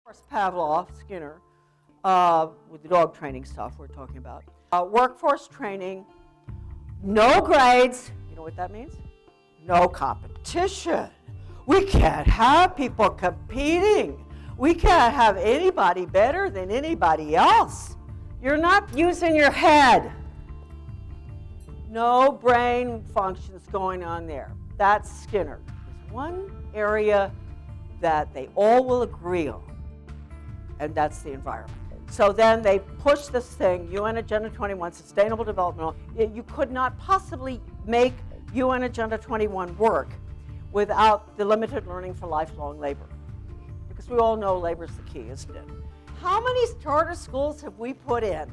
course, Pavlov, Skinner, with the dog training stuff we're talking about. Workforce training, no grades. You know what that means? No competition. We can't have people competing. We can't have anybody better than anybody else. You're not using your head. No brain functions going on there. That's Skinner. There's one area that they all will agree on, and that's the environment. So then they push this thing, UN Agenda 21, Sustainable Development. You could not possibly make UN Agenda 21 work without the limited learning for lifelong labor. Because we all know labor's the key, isn't it? How many charter schools have we put in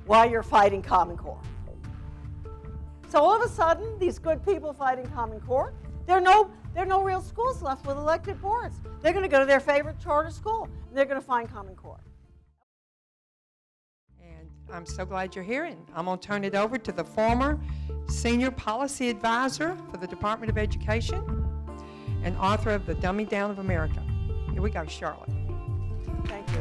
while you're fighting Common Core? So all of a sudden, these good people fighting Common Core, there are no real schools left with elected boards. They're going to go to their favorite charter school, and they're going to find Common Core. And I'm so glad you're here, and I'm going to turn it over to the former Senior Policy Advisor for the Department of Education and author of The Dumbing Down of America. Here we go, Charlotte. Thank you.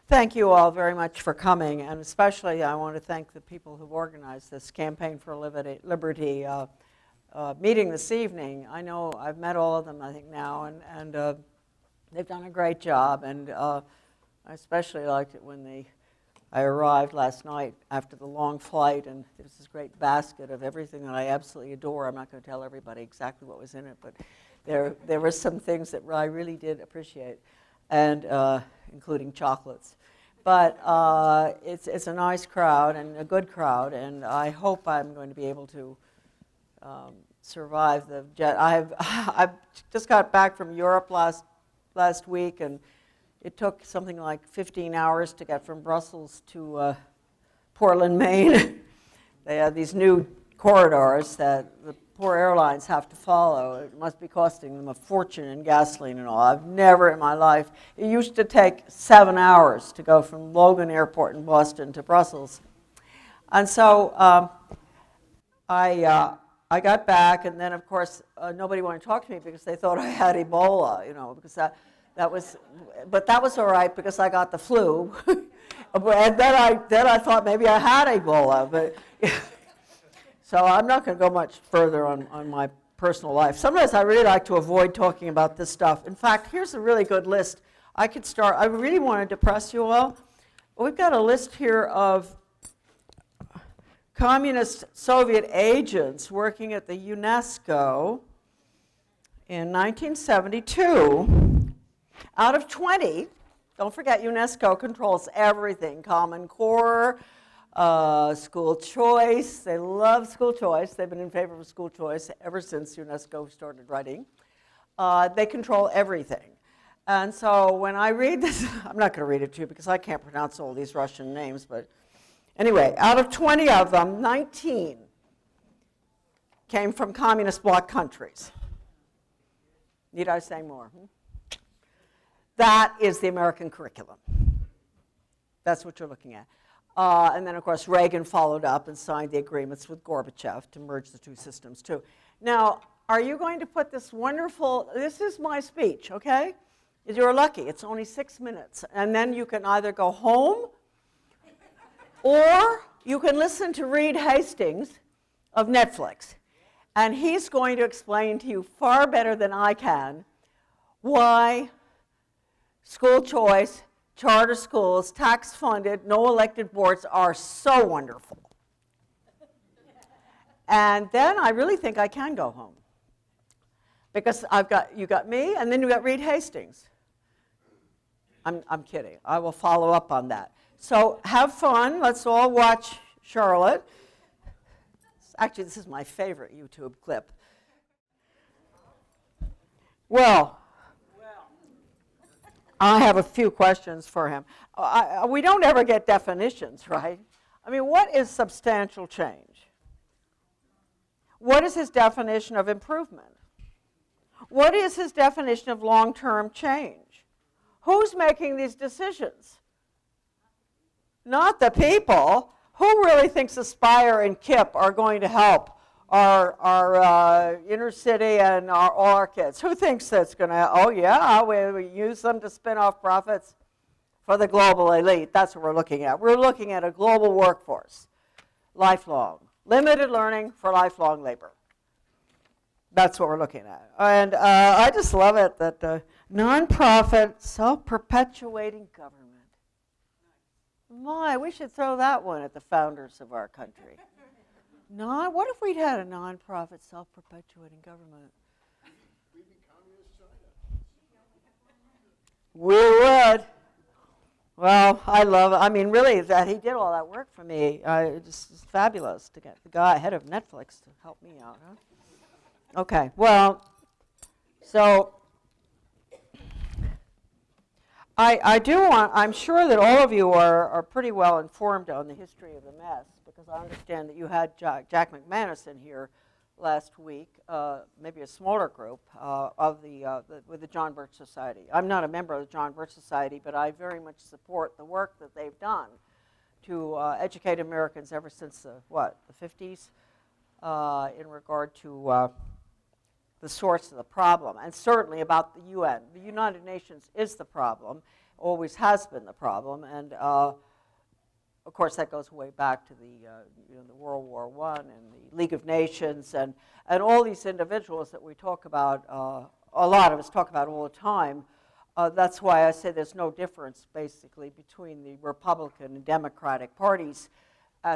Thank you all very much for coming, and especially I want to thank the people who organized this Campaign for Liberty meeting this evening. I know I've met all of them, I think, now, and they've done a great job, and I especially liked it when I arrived last night after the long flight, and there was this great basket of everything that I absolutely adore. I'm not going to tell everybody exactly what was in it, but there were some things that I really did appreciate, and including chocolates. But it's a nice crowd and a good crowd, and I hope I'm going to be able to survive the jet. I've just got back from Europe last week, and it took something like 15 hours to get from Brussels to Portland, Maine. They have these new corridors that the poor airlines have to follow. It must be costing them a fortune in gasoline and all. I've never in my life. It used to take 7 hours to go from Logan Airport in Boston to Brussels. And so I got back, and then of course nobody wanted to talk to me because they thought I had Ebola, because that was all right because I got the flu. And then I thought maybe I had Ebola, but so I'm not going to go much further on my personal life. Sometimes I really like to avoid talking about this stuff. In fact, here's a really good list. I could start. I really want to depress you all. We've got a list here of communist Soviet agents working at the UNESCO in 1972. Out of 20, don't forget UNESCO controls everything, Common Core, school choice. They love school choice. They've been in favor of school choice ever since UNESCO started writing. They control everything. And so when I read this, I'm not going to read it to you because I can't pronounce all these Russian names, but anyway, out of 20 of them, 19 came from communist bloc countries. Need I say more? That is the American curriculum. That's what you're looking at. And then, of course, Reagan followed up and signed the agreements with Gorbachev to merge the two systems, too. Now, are you going to put this this is my speech, okay? You're lucky. It's only 6 minutes. And then you can either go home or you can listen to Reed Hastings of Netflix. And he's going to explain to you far better than I can why school choice, charter schools, tax-funded, no elected boards are so wonderful. And then I really think I can go home. Because you got me, and then you got Reed Hastings. I'm kidding. I will follow up on that. So have fun. Let's all watch Charlotte. Actually, this is my favorite YouTube clip. Well, I have a few questions for him. We don't ever get definitions, right? I mean, what is substantial change? What is his definition of improvement? What is his definition of long-term change? Who's making these decisions? Not the people. Who really thinks Aspire and KIP are going to help our inner city and all our kids. Who thinks that's going to, oh yeah, we use them to spin off profits for the global elite. That's what we're looking at. We're looking at a global workforce, lifelong, limited learning for lifelong labor. That's what we're looking at. And I just love it that nonprofit, self-perpetuating government. My, we should throw that one at the founders of our country. What if we'd had a nonprofit, self-perpetuating government? We'd be communist China. We would. Well, I love it. I mean, really, that he did all that work for me. It's fabulous to get the guy head of Netflix to help me out. Huh? Okay, well, so I do want, I'm sure that all of you are pretty well informed on the history of the mess, because I understand that you had Jack McManus in here last week, maybe a smaller group with the John Birch Society. I'm not a member of the John Birch Society, but I very much support the work that they've done to educate Americans ever since the 50s in regard to the source of the problem, and certainly about the UN. The United Nations is the problem, always has been the problem, and of course that goes way back to the World War I and the League of Nations and all these individuals that we talk about, a lot of us talk about all the time. That's why I say there's no difference basically between the Republican and Democratic parties,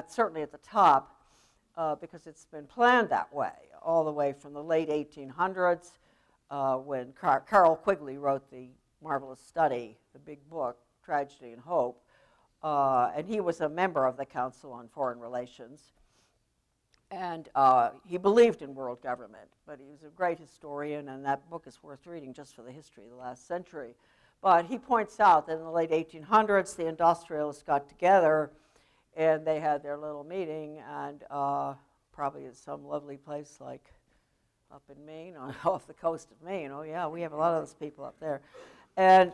certainly at the top, because it's been planned that way, all the way from the late 1800s, when Carroll Quigley wrote the marvelous study, the big book, Tragedy and Hope, and he was a member of the Council on Foreign Relations, and he believed in world government, but he was a great historian, and that book is worth reading just for the history of the last century. But he points out that in the late 1800s, the industrialists got together, and they had their little meeting, and probably in some lovely place like up in Maine, off the coast of Maine. Oh yeah, we have a lot of those people up there. And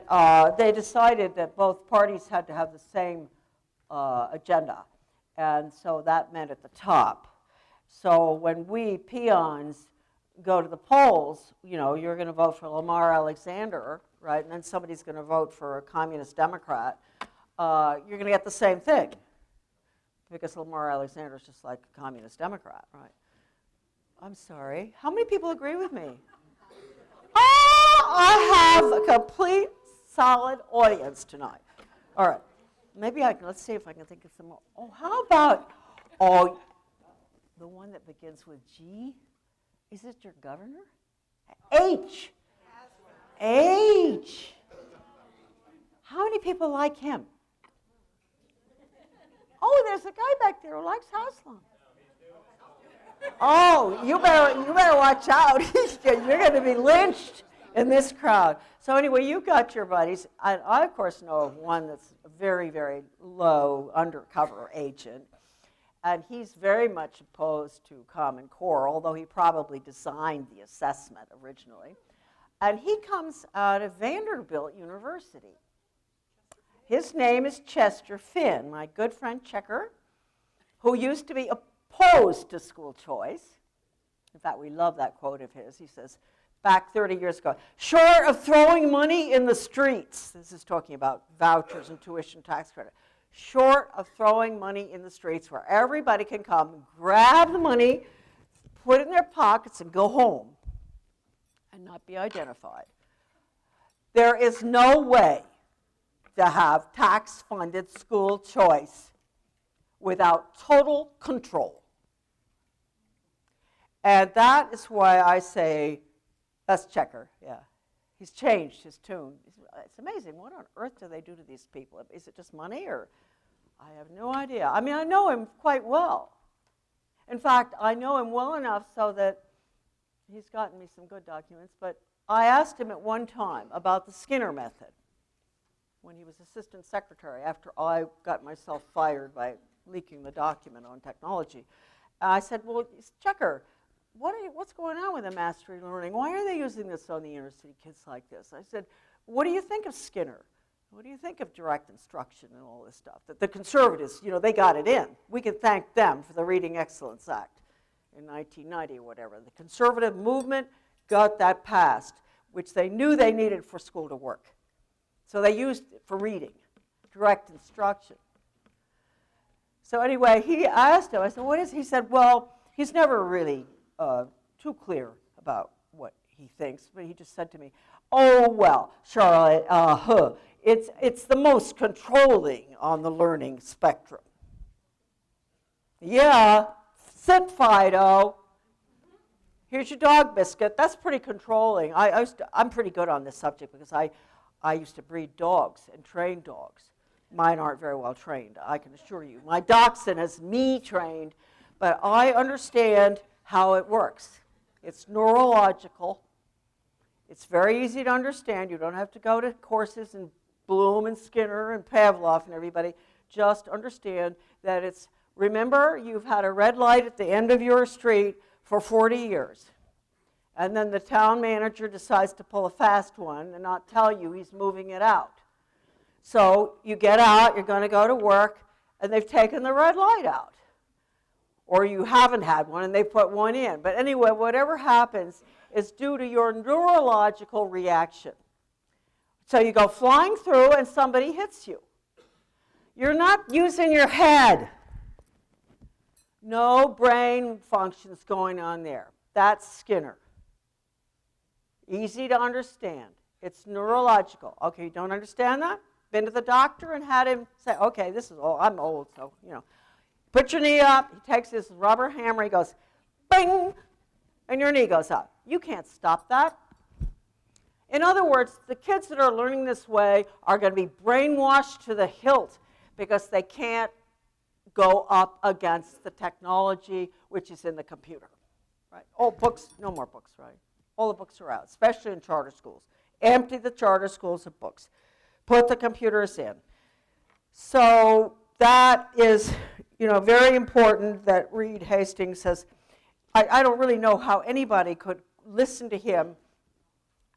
they decided that both parties had to have the same agenda. And so that meant at the top. So when we peons go to the polls, you're going to vote for Lamar Alexander, right? And then somebody's going to vote for a communist Democrat. You're going to get the same thing, because Lamar Alexander is just like a communist Democrat, right? I'm sorry. How many people agree with me? I have a complete, solid audience tonight. All right. Maybe let's see if I can think of some more. Oh, how about, the one that begins with G? Is it your governor? H. H. How many people like him? Oh, there's a guy back there who likes Haslam. Oh, you better watch out. You're going to be lynched in this crowd. So anyway, you got your buddies. I of course, know of one that's a very, very low undercover agent. And he's very much opposed to Common Core, although he probably designed the assessment originally. And he comes out of Vanderbilt University. His name is Chester Finn, my good friend Checker, who used to be opposed to school choice. In fact, we love that quote of his. He says, back 30 years ago, short of throwing money in the streets, this is talking about vouchers and tuition tax credit, short of throwing money in the streets where everybody can come, grab the money, put it in their pockets, and go home and not be identified. There is no way to have tax-funded school choice without total control. And that is why I say, that's Checker, yeah. He's changed his tune. It's amazing. What on earth do they do to these people? Is it just money, or? I have no idea. I mean, I know him quite well. In fact, I know him well enough so that he's gotten me some good documents, but I asked him at one time about the Skinner method when he was assistant secretary after I got myself fired by leaking the document on technology. I said, well, Checker, what's going on with the mastery learning? Why are they using this on the inner city kids like this? I said, what do you think of Skinner? What do you think of direct instruction and all this stuff? That the conservatives, they got it in. We can thank them for the Reading Excellence Act. in 1990 or whatever. The conservative movement got that passed, which they knew they needed for school to work. So they used it for reading, direct instruction. So anyway, I asked him, I said, what is he? He said, well, he's never really too clear about what he thinks, but he just said to me, oh, well, Charlotte, it's the most controlling on the learning spectrum. Yeah, sit, Fido. Here's your dog biscuit. That's pretty controlling. I'm pretty good on this subject because I used to breed dogs and train dogs. Mine aren't very well trained, I can assure you. My dachshund is me trained, but I understand how it works. It's neurological. It's very easy to understand. You don't have to go to courses in Bloom and Skinner and Pavlov and everybody. Just understand that it's, remember, you've had a red light at the end of your street for 40 years. And then the town manager decides to pull a fast one and not tell you he's moving it out. So you get out, you're going to go to work, and they've taken the red light out. Or you haven't had one and they put one in. But anyway, whatever happens is due to your neurological reaction. So you go flying through and somebody hits you. You're not using your head. No brain functions going on there. That's Skinner. Easy to understand. It's neurological. Okay, you don't understand that? Been to the doctor and had him say, okay, this is old. I'm old, so, you know. Put your knee up. He takes his rubber hammer. He goes, bing, and your knee goes up. You can't stop that. In other words, the kids that are learning this way are going to be brainwashed to the hilt because they can't go up against the technology which is in the computer. Right? All books, no more books, right? All the books are out, especially in charter schools. Empty the charter schools of books. Put the computers in. So that is, very important that Reed Hastings says. I don't really know how anybody could listen to him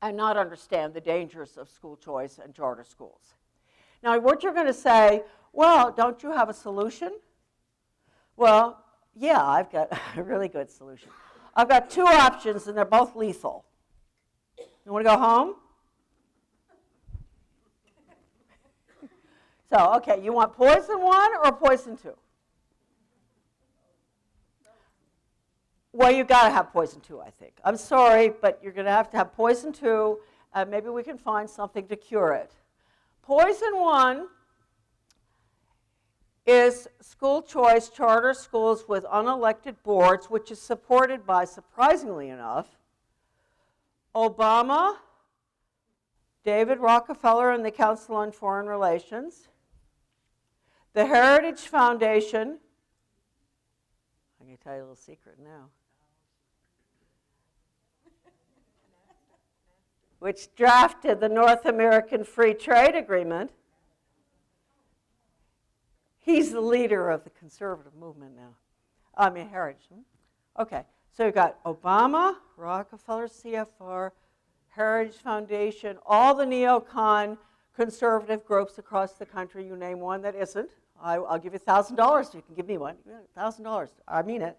and not understand the dangers of school choice and charter schools. Now, what you're going to say, well, don't you have a solution? Well, yeah, I've got a really good solution. I've got two options, and they're both lethal. You want to go home? So, okay, you want poison 1 or poison 2? Well, you've got to have poison 2, I think. I'm sorry, but you're going to have poison 2, and maybe we can find something to cure it. Poison 1 is school choice charter schools with unelected boards, which is supported by, surprisingly enough, Obama, David Rockefeller and the Council on Foreign Relations, the Heritage Foundation. I'm going to tell you a little secret now. Which drafted the North American Free Trade Agreement. He's the leader of the conservative movement now. Heritage. Okay, so you've got Obama, Rockefeller, CFR, Heritage Foundation, all the neocon conservative groups across the country. You name one that isn't. I'll give you $1,000 if you can give me one. $1,000. I mean it.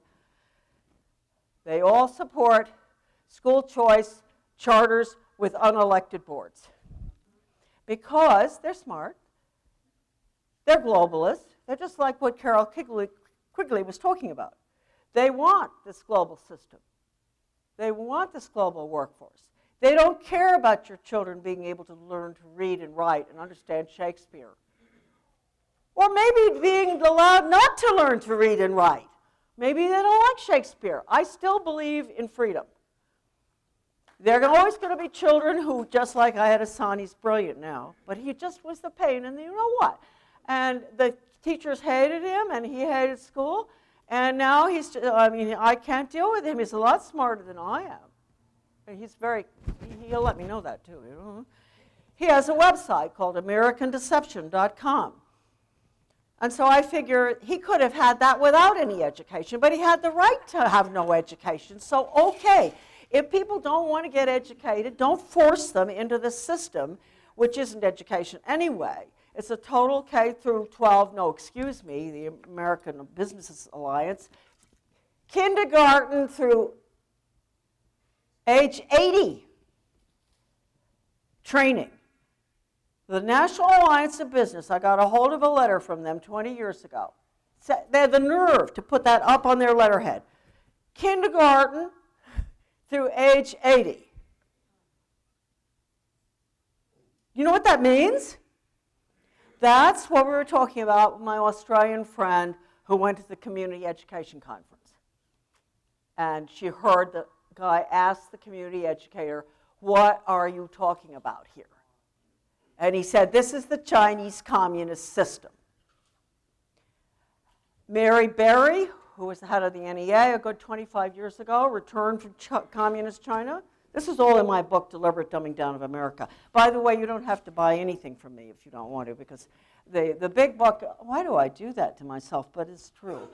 They all support school choice charters with unelected boards because they're smart. They're globalists. They're just like what Carol Quigley was talking about. They want this global system. They want this global workforce. They don't care about your children being able to learn to read and write and understand Shakespeare. Or maybe being allowed not to learn to read and write. Maybe they don't like Shakespeare. I still believe in freedom. There are always going to be children who, just like I had a son, he's brilliant now, but he just was the pain, and you know what? And the teachers hated him, and he hated school, and now I can't deal with him. He's a lot smarter than I am. And he'll let me know that too. He has a website called AmericanDeception.com. And so I figure he could have had that without any education, but he had the right to have no education. So, okay, if people don't want to get educated, don't force them into the system, which isn't education anyway. It's a total K through 12, the American Business Alliance. kindergarten through age 80 training. The National Alliance of Business, I got a hold of a letter from them 20 years ago. They had the nerve to put that up on their letterhead. Kindergarten through age 80. You know what that means? That's what we were talking about with my Australian friend who went to the community education conference. And she heard the guy ask the community educator, "What are you talking about here?" And he said, "This is the Chinese communist system." Mary Berry, who was the head of the NEA a good 25 years ago, returned from communist China. This is all in my book, Deliberate Dumbing Down of America. By the way, you don't have to buy anything from me if you don't want to, because the big book, why do I do that to myself? But it's true.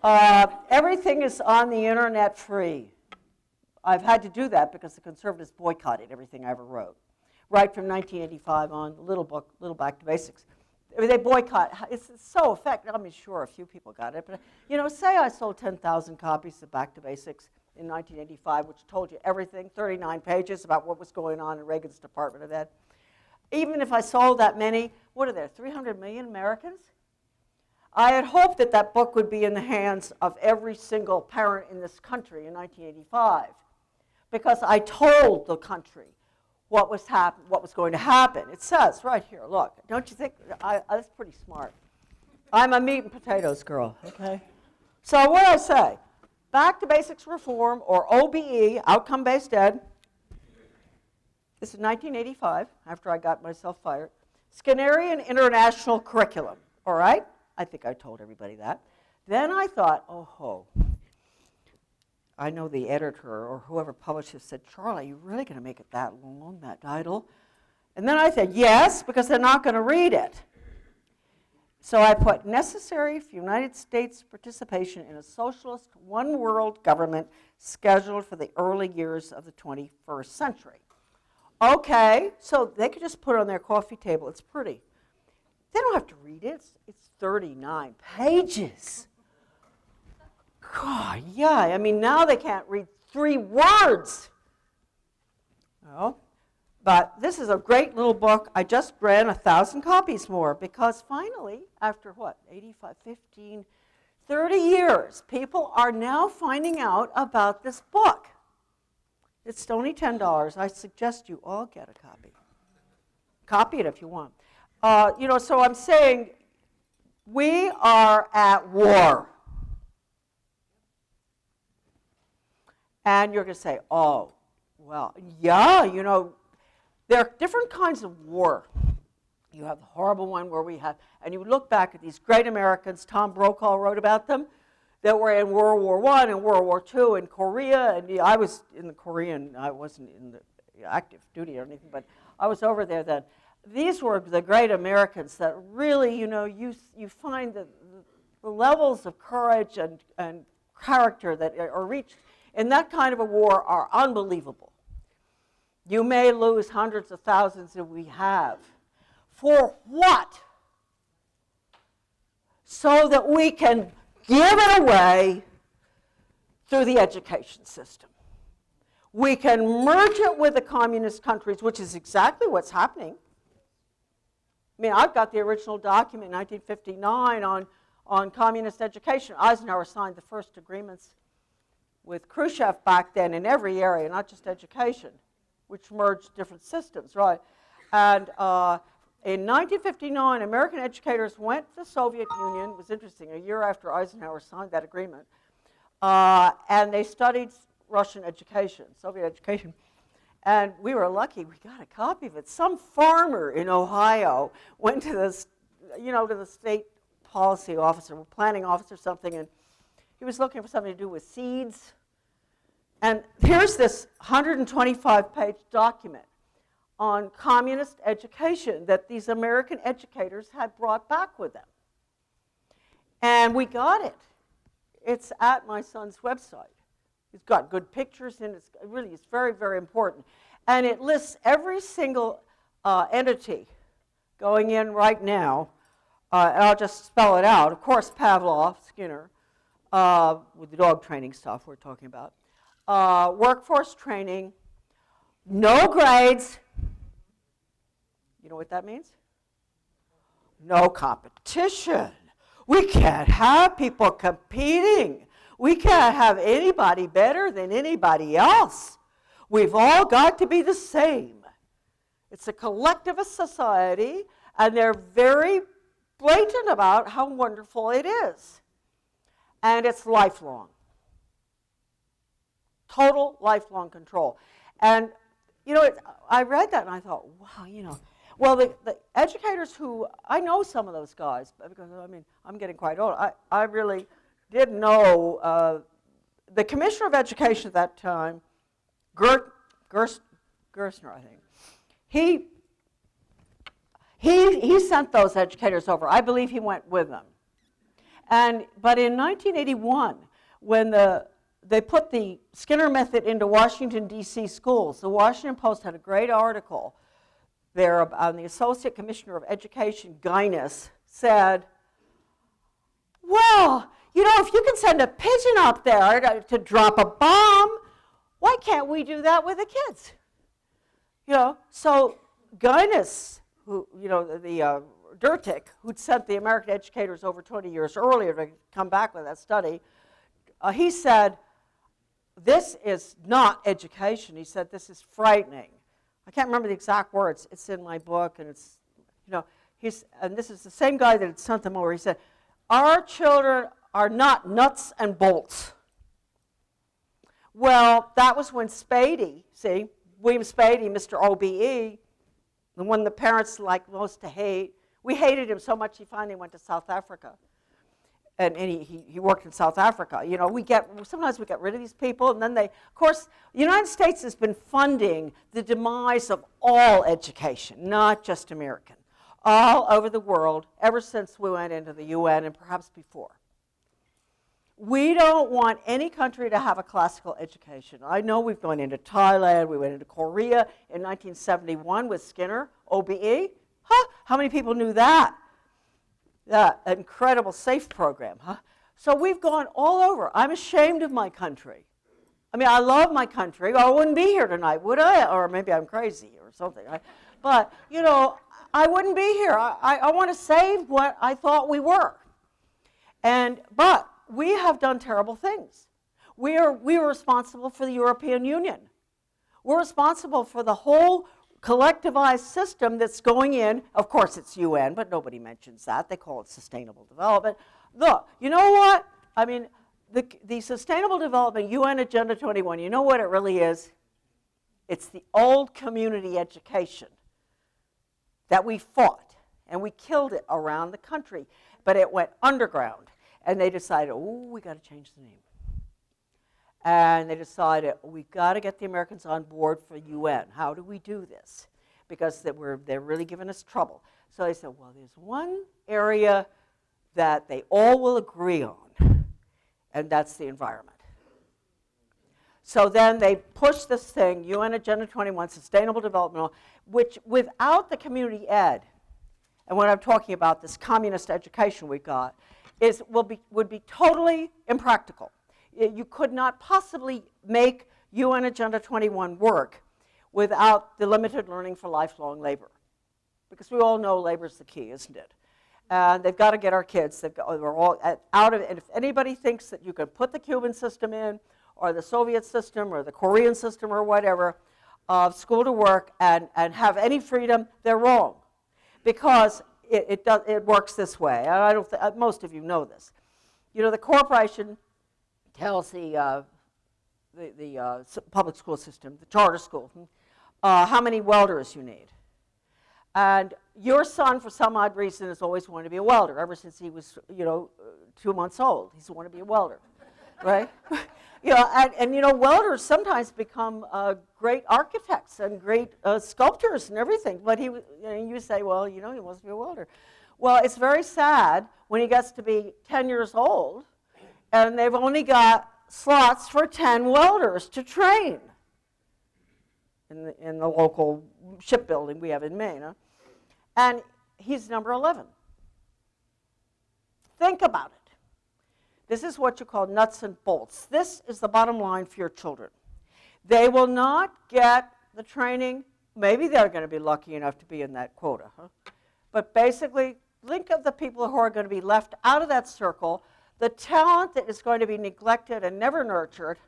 Everything is on the internet free. I've had to do that because the conservatives boycotted everything I ever wrote. Right from 1985 on, the little book, Little Back to Basics. They boycott. It's so effective. I mean, sure, a few people got it. But, you know, say I sold 10,000 copies of Back to Basics in 1985, which told you everything, 39 pages about what was going on in Reagan's Department of Ed. Even if I sold that many, what are there, 300 million Americans? I had hoped that that book would be in the hands of every single parent in this country in 1985, because I told the country what was going to happen. It says right here, look, don't you think, that's pretty smart. I'm a meat and potatoes girl, okay? So what I say, Back to Basics Reform, or OBE, Outcome-Based Ed. This is 1985, after I got myself fired. Skinnerian International Curriculum, all right? I think I told everybody that. Then I thought, oh, I know the editor or whoever published this said, "Charlie, you really going to make it that long, that title?" And then I said, yes, because they're not going to read it. So I put necessary for United States participation in a socialist one-world government scheduled for the early years of the 21st century. Okay, so they could just put it on their coffee table. It's pretty. They don't have to read it. It's 39 pages. God, yeah, I mean, now they can't read 3 words. Well, but this is a great little book. I just ran 1,000 copies more because finally, after what, 85, 15, 30 years, people are now finding out about this book. It's only $10. I suggest you all get a copy. Copy it if you want. So I'm saying we are at war. And you're going to say, oh, well, yeah, there are different kinds of war. You have the horrible one where we have, and you look back at these great Americans, Tom Brokaw wrote about them, that were in World War I and World War II in Korea. And I was in the Korean, I wasn't in the active duty or anything, but I was over there then. These were the great Americans that really, you find the levels of courage and character that are reached in that kind of a war are unbelievable. You may lose hundreds of thousands that we have. For what? So that we can give it away through the education system. We can merge it with the communist countries, which is exactly what's happening. I mean, I've got the original document in 1959 on communist education. Eisenhower signed the first agreements with Khrushchev back then in every area, not just education, which merged different systems, right? And in 1959, American educators went to the Soviet Union. It was interesting, a year after Eisenhower signed that agreement. And they studied Russian education, Soviet education. And we were lucky, we got a copy of it. Some farmer in Ohio went to to the state policy officer, planning officer, something, and he was looking for something to do with seeds. And here's this 125-page document on communist education that these American educators had brought back with them. And we got it. It's at my son's website. It's got good pictures in it. It's very, very important. And it lists every single entity going in right now. And I'll just spell it out. Of course, Pavlov, Skinner, with the dog training stuff we're talking about. Workforce training, no grades. You know what that means? No competition. We can't have people competing. We can't have anybody better than anybody else. We've all got to be the same. It's a collectivist society, and they're very blatant about how wonderful it is. And it's lifelong. Total lifelong control. And, I read that and I thought, wow, well, the educators who, I know some of those guys, because, I'm getting quite old. I really did know the commissioner of education at that time, Gerstner, I think. He sent those educators over. I believe he went with them. But in 1981, when they put the Skinner method into Washington, D.C. schools, the Washington Post had a great article there on the Associate Commissioner of Education, Guinness, said, well, if you can send a pigeon up there to drop a bomb, why can't we do that with the kids? So Guinness, who, the Durtick, who'd sent the American educators over 20 years earlier to come back with that study, he said, this is not education. He said, this is frightening. I can't remember the exact words. It's in my book, and it's, and this is the same guy that had sent them over. He said, our children are not nuts and bolts. Well, that was when William Spady, Mr. OBE, the one the parents like most to hate. We hated him so much he finally went to South Africa. And he worked in South Africa. Sometimes we get rid of these people, and then of course, the United States has been funding the demise of all education, not just American, all over the world, ever since we went into the UN and perhaps before. We don't want any country to have a classical education. I know we've gone into Thailand, we went into Korea in 1971 with Skinner, OBE. How many people knew that? That incredible SAFE program, So we've gone all over. I'm ashamed of my country. I love my country. I wouldn't be here tonight, would I? Or maybe I'm crazy or something. But, I wouldn't be here. I want to save what I thought we were. But we have done terrible things. We are responsible for the European Union. We're responsible for the whole collectivized system that's going in. Of course, it's UN, but nobody mentions that. They call it sustainable development. Look, you know what? The sustainable development, UN Agenda 21, you know what it really is? It's the old community education that we fought, and we killed it around the country, but it went underground, and they decided, we got to change the name. And they decided, we've got to get the Americans on board for UN. How do we do this? Because they're really giving us trouble. So they said, well, there's one area that they all will agree on, and that's the environment. So then they pushed this thing, UN Agenda 21, Sustainable Development, which without the community ed, and what I'm talking about, this communist education we got, would be totally impractical. You could not possibly make UN Agenda 21 work without the limited learning for lifelong labor. Because we all know labor is the key, isn't it? And they've got to get our kids, they're all out of it. And if anybody thinks that you can put the Cuban system in, or the Soviet system, or the Korean system, or whatever, of school to work and have any freedom, they're wrong. Because it works this way. And I don't most of you know this. The corporation tells the public school system, the charter school, how many welders you need. And your son, for some odd reason, has always wanted to be a welder. Ever since he was, 2 months old, he's wanted to be a welder, right? Welders sometimes become great architects and great sculptors and everything. But you say, well, he wants to be a welder. Well, it's very sad when he gets to be 10 years old, and they've only got slots for 10 welders to train in the local shipbuilding we have in Maine. And he's number 11. Think about it. This is what you call nuts and bolts. This is the bottom line for your children. They will not get the training. Maybe they're going to be lucky enough to be in that quota. But basically, think of the people who are going to be left out of that circle, the talent that is going to be neglected and never nurtured.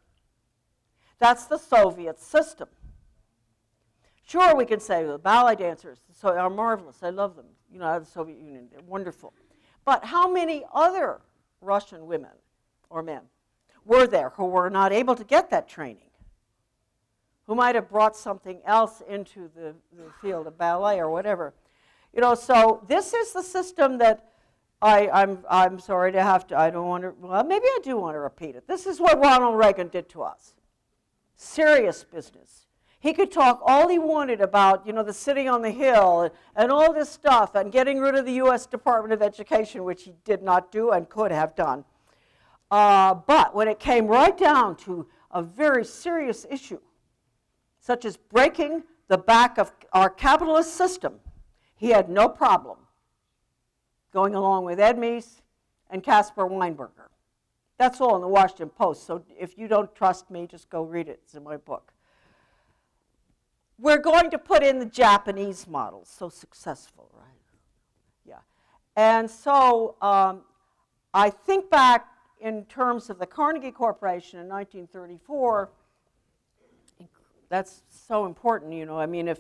That's the Soviet system. Sure, we can say the ballet dancers are marvelous. I love them. You know, out of the Soviet Union, they're wonderful. But how many other Russian women or men were there who were not able to get that training, who might have brought something else into the field of ballet or whatever? You know, so this is the system that I'm sorry to have to, I don't want to, well, maybe I do want to repeat it. This is what Ronald Reagan did to us. Serious business. He could talk all he wanted about, you know, the city on the hill and all this stuff and getting rid of the U.S. Department of Education, which he did not do and could have done. But when it came right down to a very serious issue, such as breaking the back of our capitalist system, he had no problem going along with Ed Meese and Caspar Weinberger. That's all in the Washington Post, so if you don't trust me, just go read it. It's in my book. We're going to put in the Japanese model, so successful, right? Yeah. And so I think back in terms of the Carnegie Corporation in 1934, that's so important, you know. I mean, if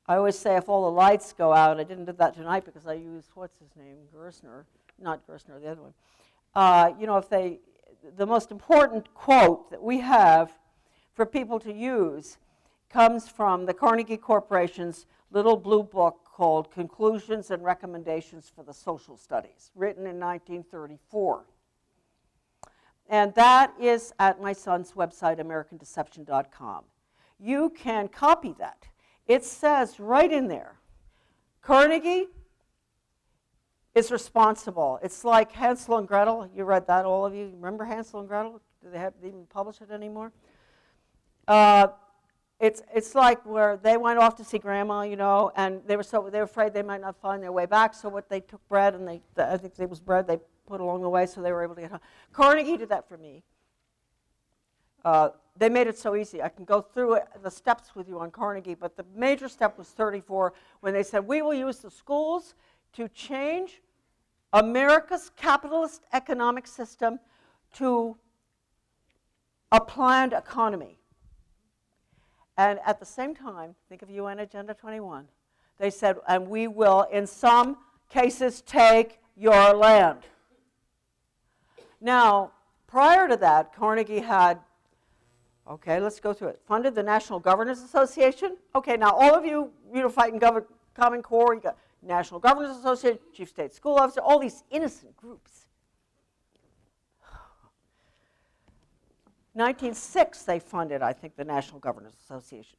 I always say if all the lights go out, I didn't do that tonight because I used, what's his name, Gerstner, not Gerstner, the other one. You know, if they, the most important quote that we have for people to use comes from the Carnegie Corporation's little blue book called Conclusions and Recommendations for the Social Studies, written in 1934. And that is at my son's website, AmericanDeception.com. You can copy that. It says right in there, Carnegie is responsible. It's like Hansel and Gretel. You read that, all of you? Remember Hansel and Gretel? Do they even publish it anymore? It's like where they went off to see Grandma, you know, and they were afraid they might not find their way back. So what they took bread, and I think it was bread they put along the way, so they were able to get home. Carnegie did that for me. They made it so easy. I can go through the steps with you on Carnegie, but the major step was 34 when they said, we will use the schools to change America's capitalist economic system to a planned economy. And at the same time, think of UN Agenda 21, they said, and we will, in some cases, take your land. Now, prior to that, Carnegie had, okay, let's go through it, funded the National Governors Association. Okay, now all of you, fighting Common Core, you got National Governors Association, Chief State School Officer, all these innocent groups. 1906, they funded, I think, the National Governors Association.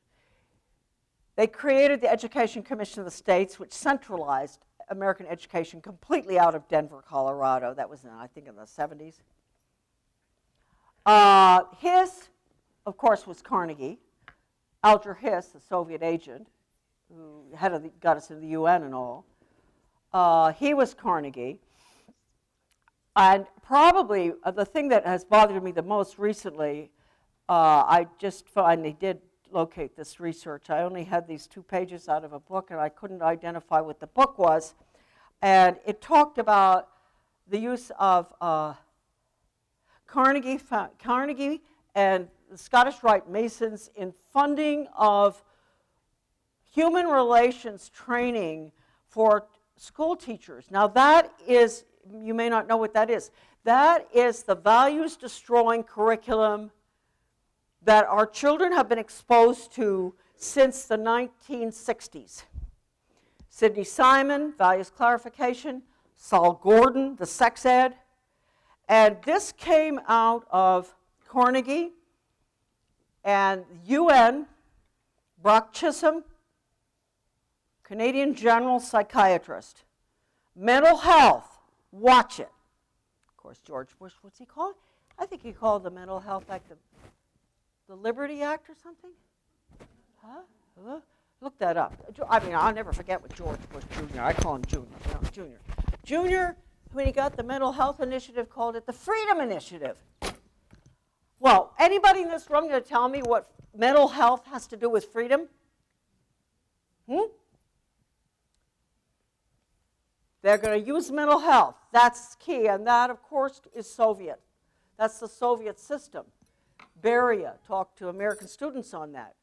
They created the Education Commission of the States, which centralized American education completely out of Denver, Colorado. That was, I think, in the 70s. Hiss, of course, was Carnegie. Alger Hiss, the Soviet agent, who got us into the UN and all. He was Carnegie. And probably the thing that has bothered me the most recently, I just finally did locate this research. I only had these 2 pages out of a book, and I couldn't identify what the book was. And it talked about the use of Carnegie and the Scottish Rite Masons in funding of human relations training for school teachers. Now that is, you may not know what that is. That is the values-destroying curriculum that our children have been exposed to since the 1960s. Sidney Simon, values clarification, Saul Gordon, the sex ed. And this came out of Carnegie and UN, Brock Chisholm, Canadian general psychiatrist. Mental health, watch it. Of course, George Bush, what's he called? I think he called the Mental Health Act the Liberty Act or something? Huh? Look that up. I mean, I'll never forget what George Bush Jr., I call him Junior. No, Junior. Junior, when he got the mental health initiative, called it the Freedom Initiative. Well, anybody in this room going to tell me what mental health has to do with freedom? They're going to use mental health. That's key, and that, of course, is Soviet. That's the Soviet system. Beria talked to American students on that.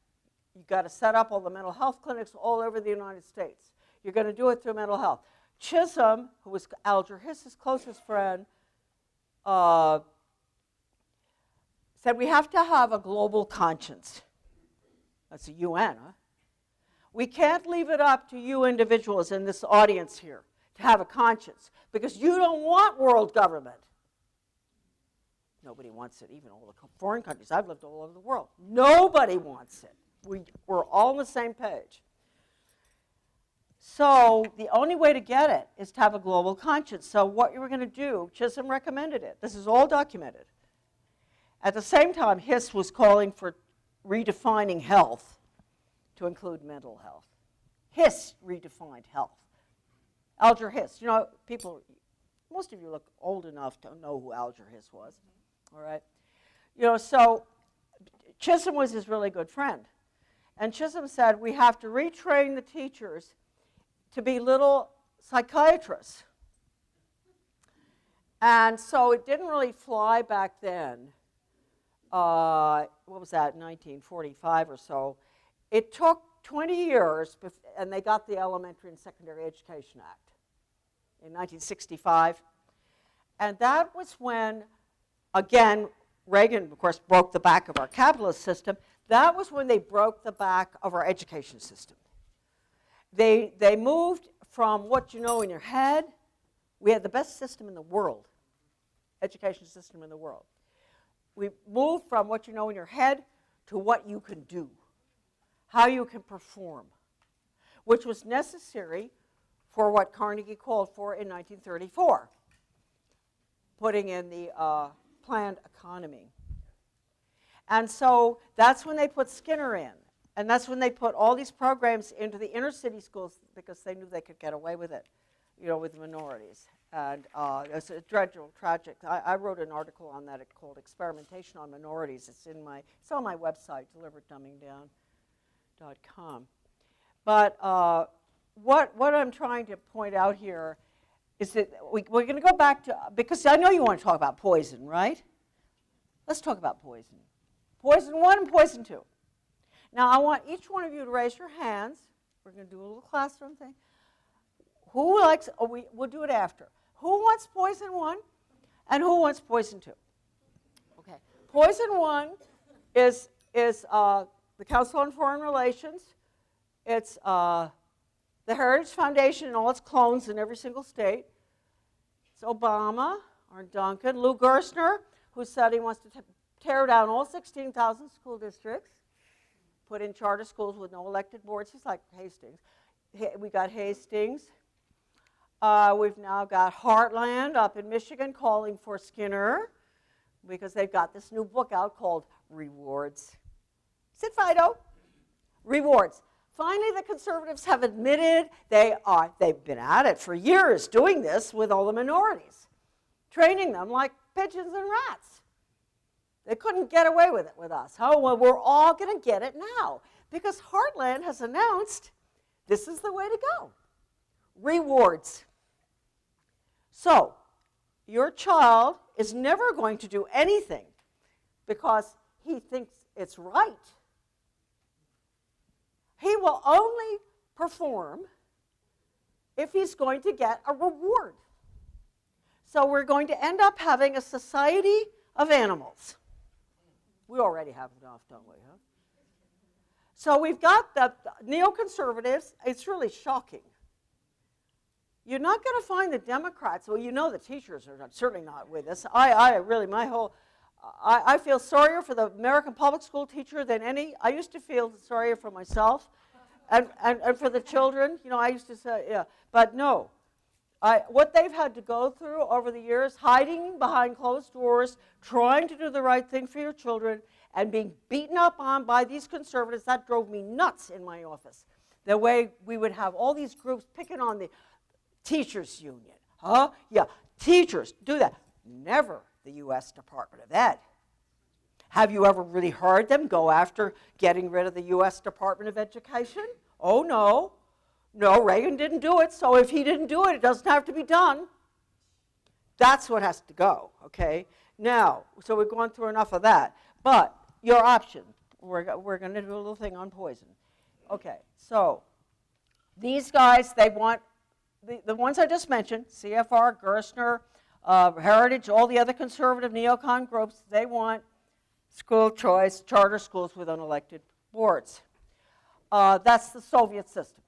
You've got to set up all the mental health clinics all over the United States. You're going to do it through mental health. Chisholm, who was Alger Hiss's closest friend, said we have to have a global conscience. That's the UN, huh? We can't leave it up to you individuals in this audience here to have a conscience, because you don't want world government. Nobody wants it, even all the foreign countries. I've lived all over the world. Nobody wants it. We're all on the same page. So the only way to get it is to have a global conscience. So what you were going to do, Chisholm recommended it. This is all documented. At the same time, Hiss was calling for redefining health to include mental health. Hiss redefined health. Alger Hiss. You know, people, most of you look old enough to know who Alger Hiss was. All right? You know, so Chisholm was his really good friend. And Chisholm said, we have to retrain the teachers to be little psychiatrists. And so it didn't really fly back then. What was that, 1945 or so. It took 20 years, and they got the Elementary and Secondary Education Act in 1965. And that was when, again, Reagan, of course, broke the back of our capitalist system. That was when they broke the back of our education system. They moved from what you know in your head. We had the best system in the world, education system in the world. We moved from what you know in your head to what you can do, how you can perform, which was necessary for what Carnegie called for in 1934, putting in the planned economy. And so that's when they put Skinner in. And that's when they put all these programs into the inner city schools because they knew they could get away with it, you know, with minorities. And it's a dreadful, tragic. I wrote an article on that called Experimentation on Minorities. It's on my website, delivereddumbingdown.com. But what I'm trying to point out here is that we're going to go back to, because I know you want to talk about poison, right? Let's talk about poison. Poison 1 and poison 2. Now, I want each one of you to raise your hands. We're going to do a little classroom thing. Who likes, we'll do it after. Who wants poison 1 and who wants poison 2? Okay. Poison 1 is the Council on Foreign Relations. It's the Heritage Foundation and all its clones in every single state. It's Obama, or Duncan, Lou Gerstner, who said he wants to tear down all 16,000 school districts, put in charter schools with no elected boards. He's like Hastings. We got Hastings. We've now got Heartland up in Michigan calling for Skinner because they've got this new book out called Rewards. Sit, Fido. Rewards. Finally, the conservatives have admitted they've been at it for years doing this with all the minorities, training them like pigeons and rats. They couldn't get away with it with us. Oh, well, we're all going to get it now because Heartland has announced this is the way to go. Rewards. So, your child is never going to do anything because he thinks it's right. He will only perform if he's going to get a reward. So we're going to end up having a society of animals. We already have enough, don't we? Huh? So we've got the neoconservatives. It's really shocking. You're not going to find the Democrats. Well, you know the teachers are certainly not with us. I feel sorrier for the American public school teacher than any. I used to feel sorrier for myself and for the children. You know, I used to say, yeah. But no. What they've had to go through over the years, hiding behind closed doors, trying to do the right thing for your children, and being beaten up on by these conservatives, that drove me nuts in my office. The way we would have all these groups picking on the teachers union. Huh? Yeah. Teachers do that. Never the U.S. Department of Ed. Have you ever really heard them go after getting rid of the U.S. Department of Education? Oh, no. No, Reagan didn't do it, so if he didn't do it, it doesn't have to be done. That's what has to go, okay? Now, so we've gone through enough of that. But your option, we're going to do a little thing on poison. Okay, so these guys, they want, the ones I just mentioned, CFR, Gerstner, Heritage, all the other conservative neocon groups, they want school choice, charter schools with unelected boards. That's the Soviet system,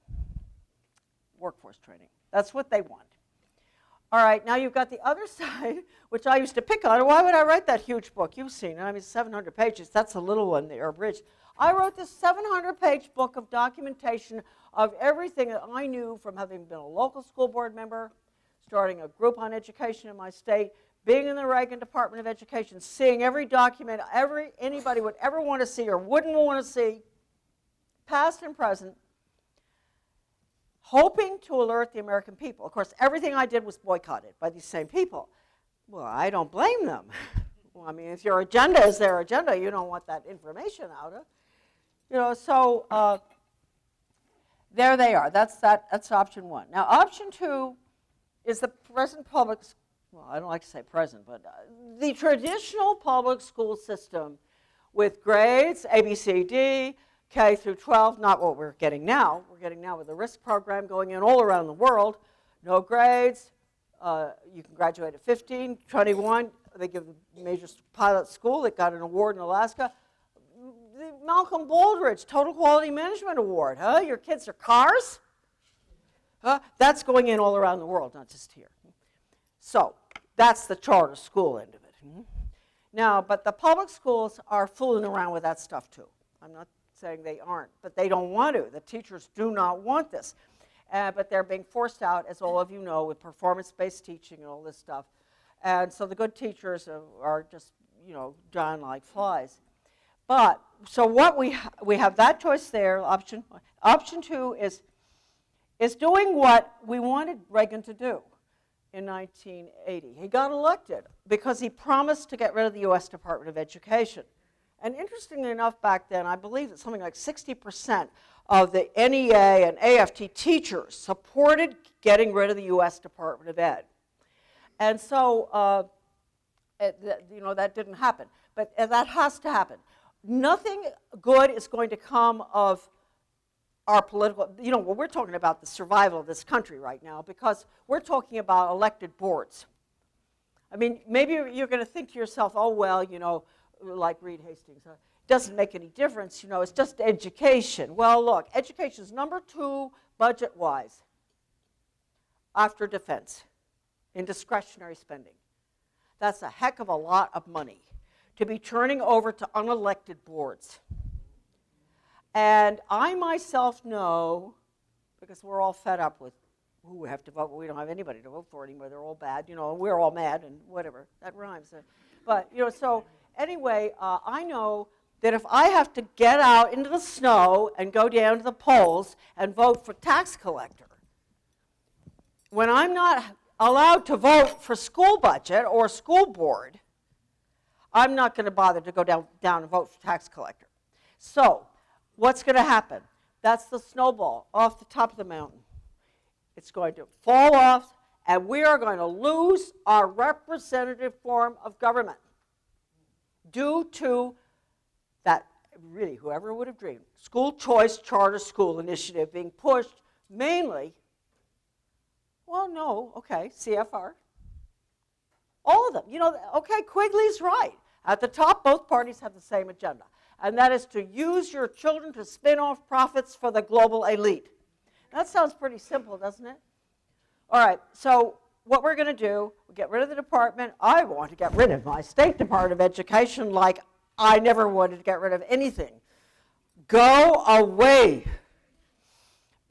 workforce training. That's what they want. All right, now you've got the other side, which I used to pick on. Why would I write that huge book? You've seen it. I mean, 700 pages. That's a little one there, abridged. I wrote this 700-page book of documentation of everything that I knew from having been a local school board member, starting a group on education in my state, being in the Reagan Department of Education, seeing every document anybody would ever want to see or wouldn't want to see, past and present, hoping to alert the American people. Of course, everything I did was boycotted by these same people. Well, I don't blame them. Well, I mean, if your agenda is their agenda, you don't want that information out of. You know, so there they are. That's option one. Now, option two is the present public, well, I don't like to say present, but the traditional public school system with grades, A, B, C, D, K through 12, not what we're getting now. We're getting now with the RISC program going in all around the world. No grades. You can graduate at 15, 21. They give the major pilot school that got an award in Alaska. The Malcolm Baldrige Total Quality Management Award. Huh? Your kids are cars? Huh? That's going in all around the world, not just here. So that's the charter school end of it. Now, but the public schools are fooling around with that stuff too. I'm not saying they aren't, but they don't want to. The teachers do not want this. But they're being forced out, as all of you know, with performance-based teaching and all this stuff. And so the good teachers are just, you know, dying like flies. But, so what we have that choice there, option. Option two is doing what we wanted Reagan to do in 1980. He got elected because he promised to get rid of the U.S. Department of Education. And interestingly enough, back then, I believe that something like 60% of the NEA and AFT teachers supported getting rid of the U.S. Department of Ed. And so, you know, that didn't happen. But that has to happen. Nothing good is going to come of our political, you know, well, we're talking about the survival of this country right now because we're talking about elected boards. I mean, maybe you're going to think to yourself, oh, well, you know, like Reed Hastings, it doesn't make any difference, you know, it's just education. Well, look, education is number 2 budget-wise after defense in discretionary spending. That's a heck of a lot of money to be turning over to unelected boards. And I myself know, because we're all fed up with who we have to vote, we don't have anybody to vote for anymore, they're all bad, you know, and we're all mad and whatever, that rhymes. But, you know, so anyway, I know that if I have to get out into the snow and go down to the polls and vote for tax collector, when I'm not allowed to vote for school budget or school board, I'm not going to bother to go down and vote for tax collector. So, what's going to happen? That's the snowball off the top of the mountain. It's going to fall off, and we are going to lose our representative form of government due to that, really, whoever would have dreamed, school choice charter school initiative being pushed mainly, well, no, okay, CFR. All of them. You know, okay, Quigley's right. At the top, both parties have the same agenda, and that is to use your children to spin off profits for the global elite. That sounds pretty simple, doesn't it? All right, so what we're going to do, we get rid of the department. I want to get rid of my State Department of Education like I never wanted to get rid of anything. Go away.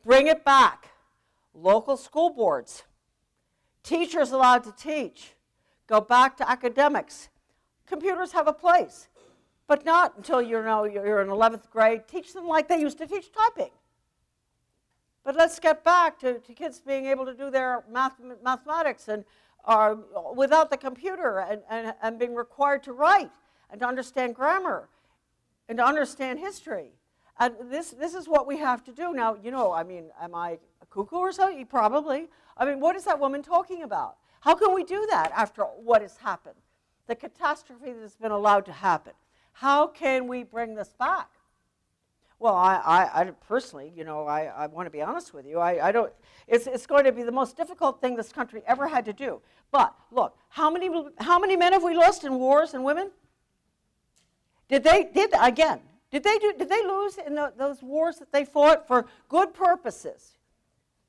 Bring it back. Local school boards. Teachers allowed to teach. Go back to academics. Computers have a place, but not until you're in 11th grade. Teach them like they used to teach typing. But let's get back to kids being able to do their mathematics and are without the computer and being required to write and to understand grammar and to understand history. And this is what we have to do. Now, I mean, am I a cuckoo or something? Probably. I mean, what is that woman talking about? How can we do that after what has happened? The catastrophe that's been allowed to happen. How can we bring this back? Well, I personally, I want to be honest with you. I don't. It's going to be the most difficult thing this country ever had to do. But look, how many men have we lost in wars and women? Did they lose in those wars that they fought for good purposes?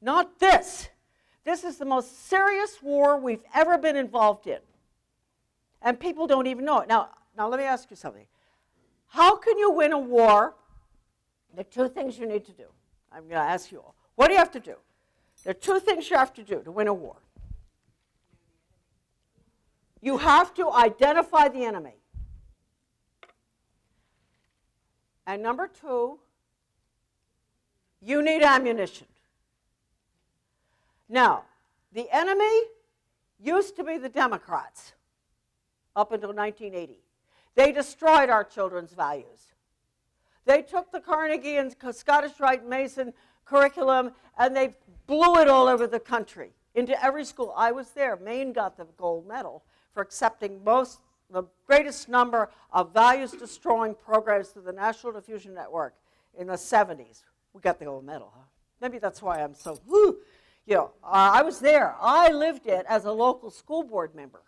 Not this. This is the most serious war we've ever been involved in, and people don't even know it. Now let me ask you something. How can you win a war? There are two things you need to do. I'm going to ask you all. What do you have to do? There are two things you have to do to win a war. You have to identify the enemy. And number two, you need ammunition. Now, the enemy used to be the Democrats up until 1980. They destroyed our children's values. They took the Carnegie and Scottish Rite Mason curriculum and they blew it all over the country, into every school. I was there. Maine got the gold medal for accepting the greatest number of values-destroying programs through the National Diffusion Network in the 70s. We got the gold medal, huh? Maybe that's why I'm so, I was there. I lived it as a local school board member.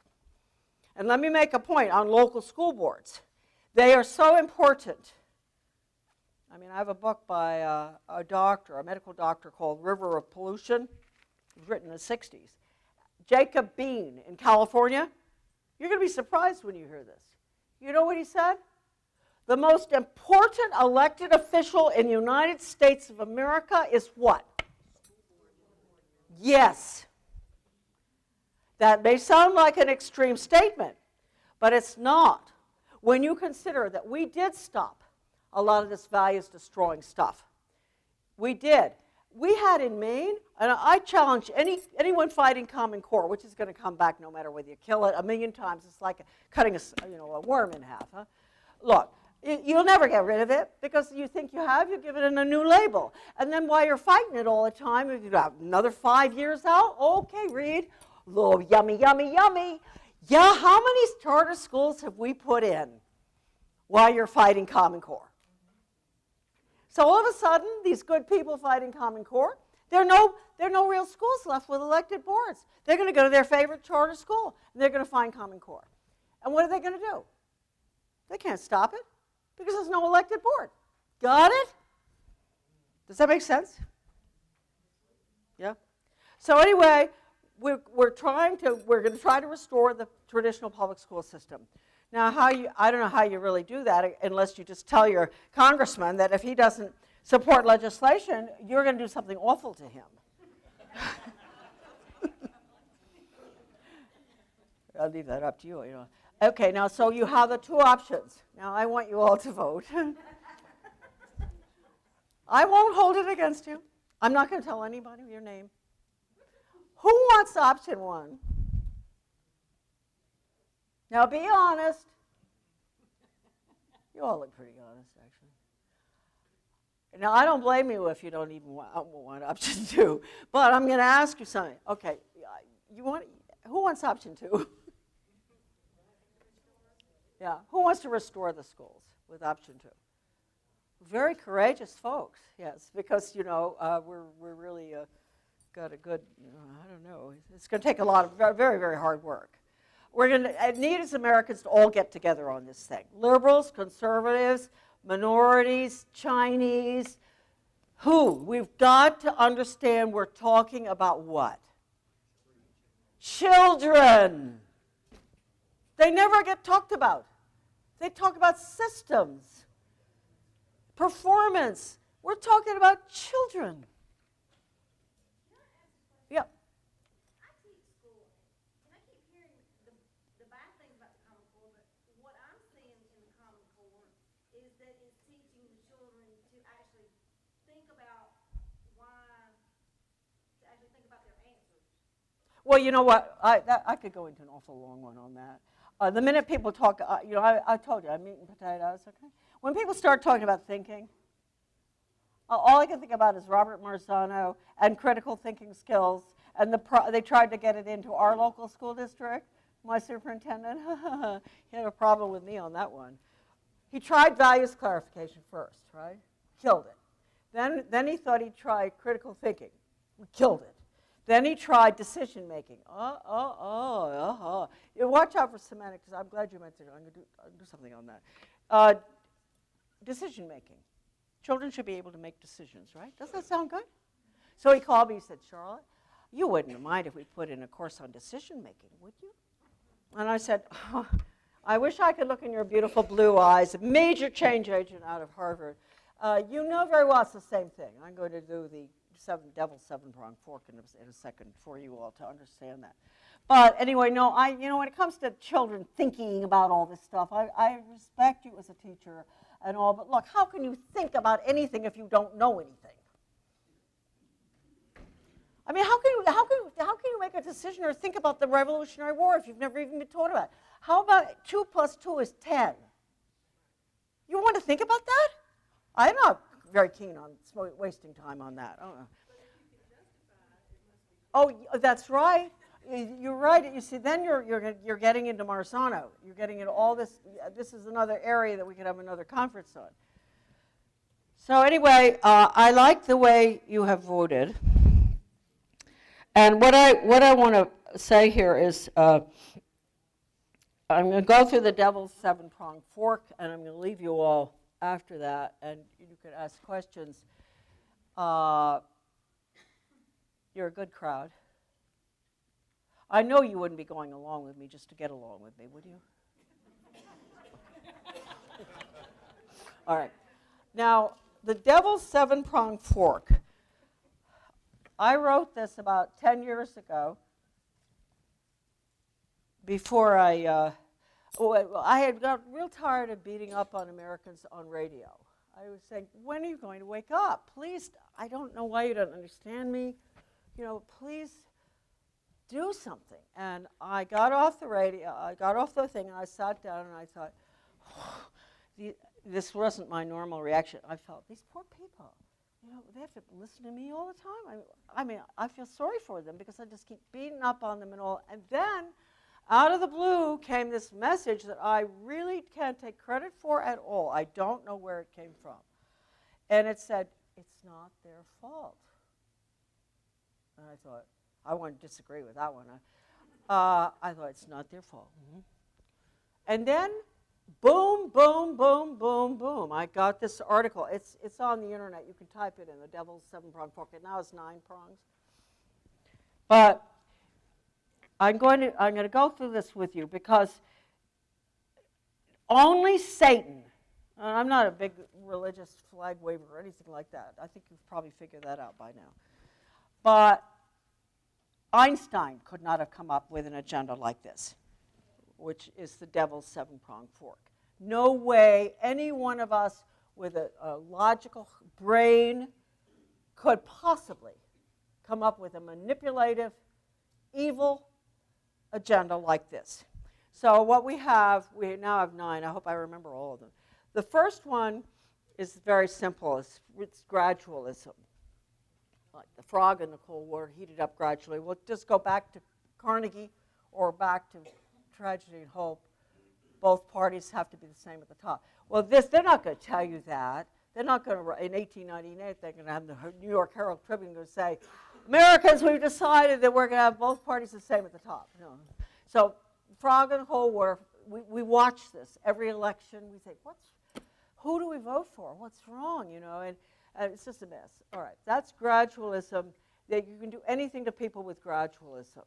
And let me make a point on local school boards. They are so important. I mean, I have a book by a medical doctor called River of Pollution. It was written in the 60s. Jacob Bean in California. You're going to be surprised when you hear this. You know what he said? The most important elected official in the United States of America is what? Yes. That may sound like an extreme statement, but it's not. When you consider that we did stop a lot of this values-destroying stuff. We did. We had in Maine, and I challenge anyone fighting Common Core, which is going to come back no matter whether you kill it a million times. It's like cutting a worm in half. Huh? Look, you'll never get rid of it because you think you have. You give it a new label. And then while you're fighting it all the time, if you have another 5 years out, okay, Reed, little yummy, yummy, yummy. Yeah, how many charter schools have we put in while you're fighting Common Core? So all of a sudden, these good people fighting Common Core, there are no real schools left with elected boards. They're going to go to their favorite charter school, and they're going to find Common Core. And what are they going to do? They can't stop it because there's no elected board. Got it? Does that make sense? Yeah? So anyway, we're going to try to restore the traditional public school system. Now, I don't know how you really do that unless you just tell your congressman that if he doesn't support legislation, you're going to do something awful to him. I'll leave that up to you. Okay, now, so you have the two options. Now, I want you all to vote. I won't hold it against you. I'm not going to tell anybody your name. Who wants option one? Now, be honest. You all look pretty honest, actually. Now, I don't blame you if you don't even want option two, but I'm going to ask you something. Okay, who wants option two? Yeah, who wants to restore the schools with option two? Very courageous folks, yes, because, we're really got a good, I don't know, it's going to take a lot of very, very hard work. We're going to need as Americans to all get together on this thing. Liberals, conservatives, minorities, Chinese, we've got to understand we're talking about what? Children. They never get talked about. They talk about systems, performance. We're talking about children. Yeah. I teach school, and I keep hearing the bad things about the Common Core, but what I'm seeing in the Common Core is that it's teaching the children to actually think about their answers. Well, you know what? I could go into an awful long one on that. The minute people talk, I told you, I'm eating potatoes, okay? When people start talking about thinking, all I can think about is Robert Marzano and critical thinking skills, and they tried to get it into our local school district. My superintendent, he had a problem with me on that one. He tried values clarification first, right? Killed it. Then he thought he'd try critical thinking. We killed it. Then he tried decision making. Watch out for semantics, because I'm glad you mentioned it. I'm going to do something on that. Decision making. Children should be able to make decisions, right? Doesn't that sound good? So he called me, he said, Charlotte, you wouldn't mind if we put in a course on decision making, would you? And I said, oh, I wish I could look in your beautiful blue eyes, a major change agent out of Harvard. You know very well it's the same thing. I'm going to do the devil's seven-pronged fork in a second for you all to understand that. But anyway, no, when it comes to children thinking about all this stuff, I respect you as a teacher and all, but look, how can you think about anything if you don't know anything? I mean, how can you make a decision or think about the Revolutionary War if you've never even been taught about it? How about 2 + 2 is 10? You want to think about that? I'm not very keen on wasting time on that. Oh, that's right. You're right. You see, then you're getting into Marzano. You're getting into all this. This is another area that we could have another conference on. So anyway, I like the way you have voted. And what I want to say here is I'm going to go through the devil's seven-pronged fork, and I'm going to leave you all after that, and you can ask questions. You're a good crowd. I know you wouldn't be going along with me just to get along with me, would you? All right. Now, the devil's seven-pronged fork. I wrote this about 10 years ago before I had got real tired of beating up on Americans on radio. I was saying, when are you going to wake up? Please, I don't know why you don't understand me. Please do something. And I got off the radio, I got off the thing, and I sat down and I thought, this wasn't my normal reaction. I felt, these poor people, they have to listen to me all the time. I mean, I feel sorry for them because I just keep beating up on them and all. And then, out of the blue came this message that I really can't take credit for at all. I don't know where it came from. And it said, it's not their fault. And I thought, I want to disagree with that one. I thought, it's not their fault. Mm-hmm. And then, boom, boom, boom, boom, boom. I got this article. It's on the internet. You can type it in, the devil's seven-pronged fork. Now it's 9 prongs. But I'm going to go through this with you because only Satan, and I'm not a big religious flag waver or anything like that. I think you've probably figured that out by now. But Einstein could not have come up with an agenda like this, which is the devil's seven-pronged fork. No way any one of us with a logical brain could possibly come up with a manipulative, evil agenda like this. So what we now have 9. I hope I remember all of them. The first one is very simple. It's gradualism. Like the frog in the cold water heated up gradually. We'll just go back to Carnegie or back to Tragedy and Hope. Both parties have to be the same at the top. Well, they're not going to tell you that. They're not going to, in 1898, they're going to have the New York Herald Tribune going to say, Americans, we've decided that we're going to have both parties the same at the top. No. So, frog in the cold water, we watch this every election. We think, who do we vote for? What's wrong? And it's just a mess. All right, that's gradualism. That you can do anything to people with gradualism.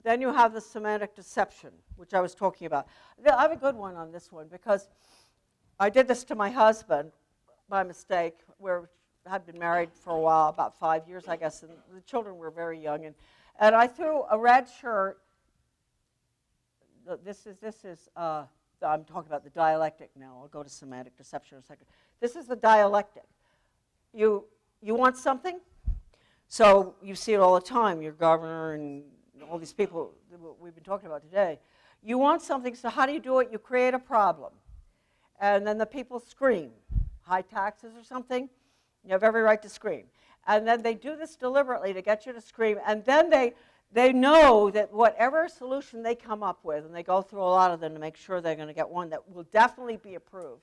Then you have the semantic deception, which I was talking about. I have a good one on this one because I did this to my husband by mistake. We had been married for a while, about 5 years, I guess, and the children were very young. And I threw a red shirt. I'm talking about the dialectic now. I'll go to semantic deception in a second. This is the dialectic. You want something? So you see it all the time. Your governor and all these people that we've been talking about today. You want something, so how do you do it? You create a problem. And then the people scream. High taxes or something, you have every right to scream. And then they do this deliberately to get you to scream, and then they know that whatever solution they come up with, and they go through a lot of them to make sure they're going to get one that will definitely be approved,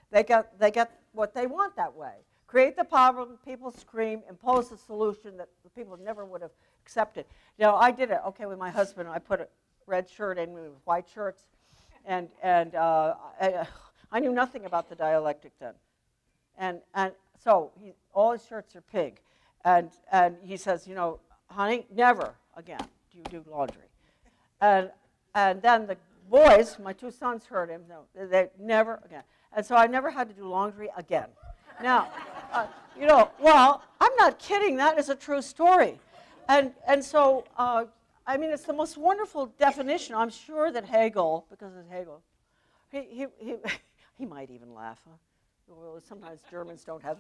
they get what they want that way. Create the problem, people scream, impose a solution that the people never would have accepted. You know, I did it, okay, with my husband. I put a red shirt in with white shirts, and I knew nothing about the dialectic then. And so all his shirts are pink. And he says, you know, honey, never again do you do laundry. And then the boys, my two sons heard him, no, they never again. And so I never had to do laundry again. Now, you know, well, I'm not kidding. That is a true story. And so, I mean, it's the most wonderful definition. I'm sure that Hegel, because it's Hegel, he might even laugh. Huh? Well, sometimes Germans don't have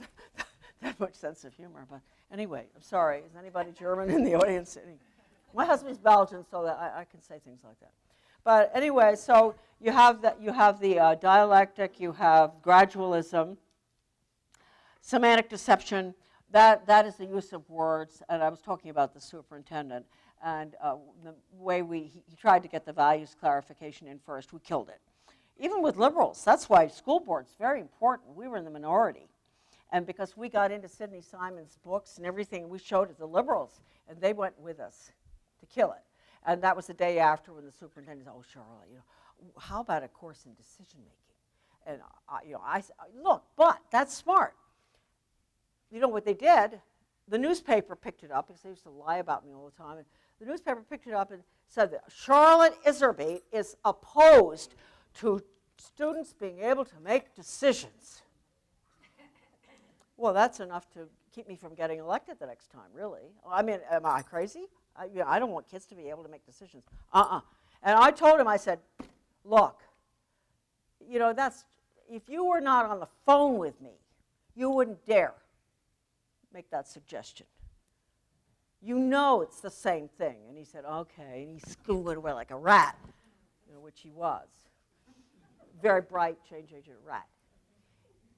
that much sense of humor. But anyway, I'm sorry. Is anybody German in the audience? My husband's Belgian, so that I can say things like that. But anyway, so you have the dialectic, you have gradualism, semantic deception. That is the use of words. And I was talking about the superintendent and the way he tried to get the values clarification in first. We killed it. Even with liberals, that's why school board's very important. We were in the minority. And because we got into Sidney Simon's books and everything, we showed it to liberals, and they went with us to kill it. And that was the day after when the superintendent said, oh, Charlotte, you know, how about a course in decision making? And you know, I look, but that's smart. You know what they did? The newspaper picked it up because they used to lie about me all the time. And the newspaper picked it up and said that Charlotte Iserbyt is opposed to students being able to make decisions. Well, that's enough to keep me from getting elected the next time, really. I mean, am I crazy? You know, I don't want kids to be able to make decisions. And I told him, I said, look, you know, if you were not on the phone with me, you wouldn't dare make that suggestion. You know it's the same thing. And he said, okay. And he scooted away like a rat, you know, which he was. Very bright, change agent rat.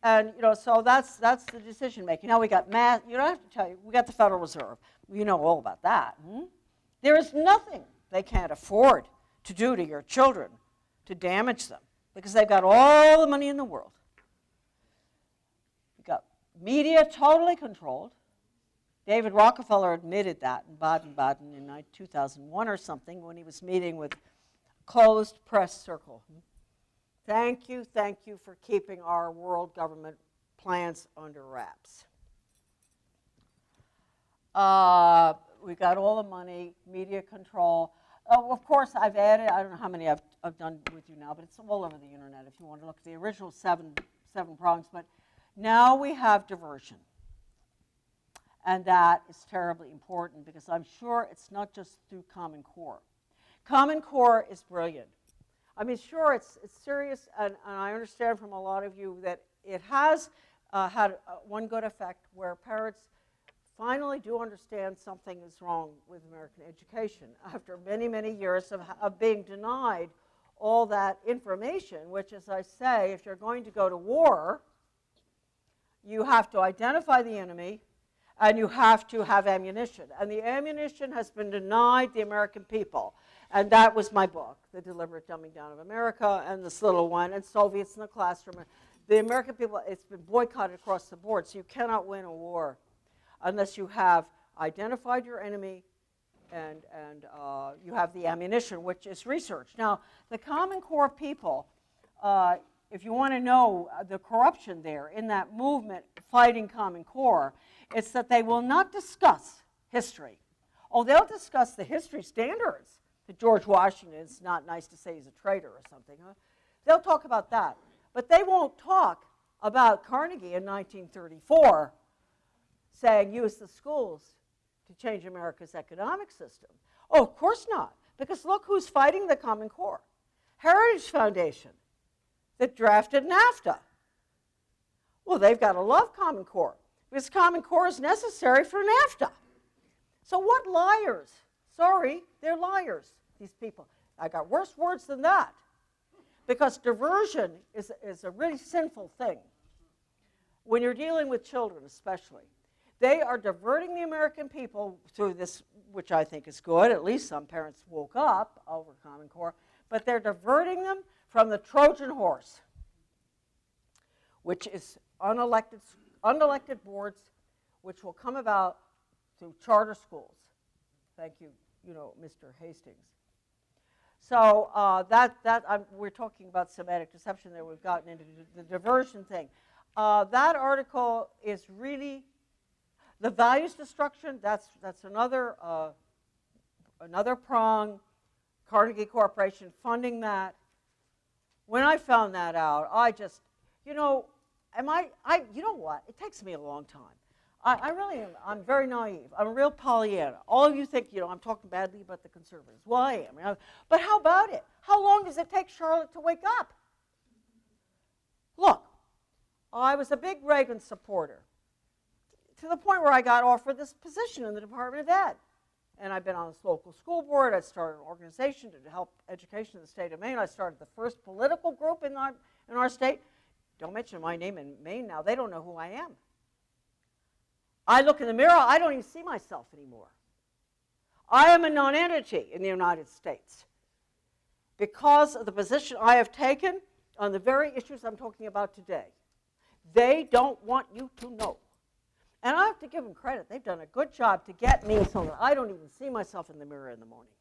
And, you know, so that's the decision making. Now we got math. You don't have to tell you. We got the Federal Reserve. You know all about that. There is nothing they can't afford to do to your children to damage them because they've got all the money in the world. You got media totally controlled. David Rockefeller admitted that in Baden-Baden in 2001 or something when he was meeting with closed press circle. Thank you for keeping our world government plans under wraps. We got all the money, media control. Of course, I've added, I don't know how many I've done with you now, but it's all over the internet if you want to look at the original seven prongs. But now we have diversion. And that is terribly important because I'm sure it's not just through Common Core. Common Core is brilliant. I mean, sure, it's serious, and I understand from a lot of you that it has had one good effect where parents finally do understand something is wrong with American education after many, many years of being denied all that information, which, as I say, if you're going to go to war, you have to identify the enemy, and you have to have ammunition. And the ammunition has been denied the American people. And that was my book, The Deliberate Dumbing Down of America, and this little one, and Soviets in the classroom. The American people, it's been boycotted across the board, so you cannot win a war unless you have identified your enemy and you have the ammunition, which is research. Now, the Common Core people, if you want to know the corruption there in that movement fighting Common Core, it's that they will not discuss history. Oh, they'll discuss the history standards. That George Washington, it's not nice to say he's a traitor or something. Huh? They'll talk about that. But they won't talk about Carnegie in 1934 saying use the schools to change America's economic system. Oh, of course not. Because look who's fighting the Common Core. Heritage Foundation that drafted NAFTA. Well, they've got to love Common Core because Common Core is necessary for NAFTA. So what liars Sorry, they're liars, these people. I got worse words than that. Because diversion is a really sinful thing. When you're dealing with children especially. They are diverting the American people through this, which I think is good. At least some parents woke up over Common Core. But they're diverting them from the Trojan horse, which is unelected boards, which will come about through charter schools. Thank you, Mr. Hastings. So we're talking about semantic deception there. We've gotten into the diversion thing. That article is really the values destruction. That's another prong. Carnegie Corporation funding that. When I found that out, I just, you know what? It takes me a long time. I really am. I'm very naive. I'm a real Pollyanna. All of you think, I'm talking badly about the conservatives. Well, I am. But how about it? How long does it take Charlotte to wake up? Look, I was a big Reagan supporter to the point where I got offered this position in the Department of Ed. And I've been on this local school board. I started an organization to help education in the state of Maine. I started the first political group in our state. Don't mention my name in Maine now. They don't know who I am. I look in the mirror, I don't even see myself anymore. I am a non-entity in the United States because of the position I have taken on the very issues I'm talking about today. They don't want you to know. And I have to give them credit. They've done a good job to get me so that I don't even see myself in the mirror in the morning.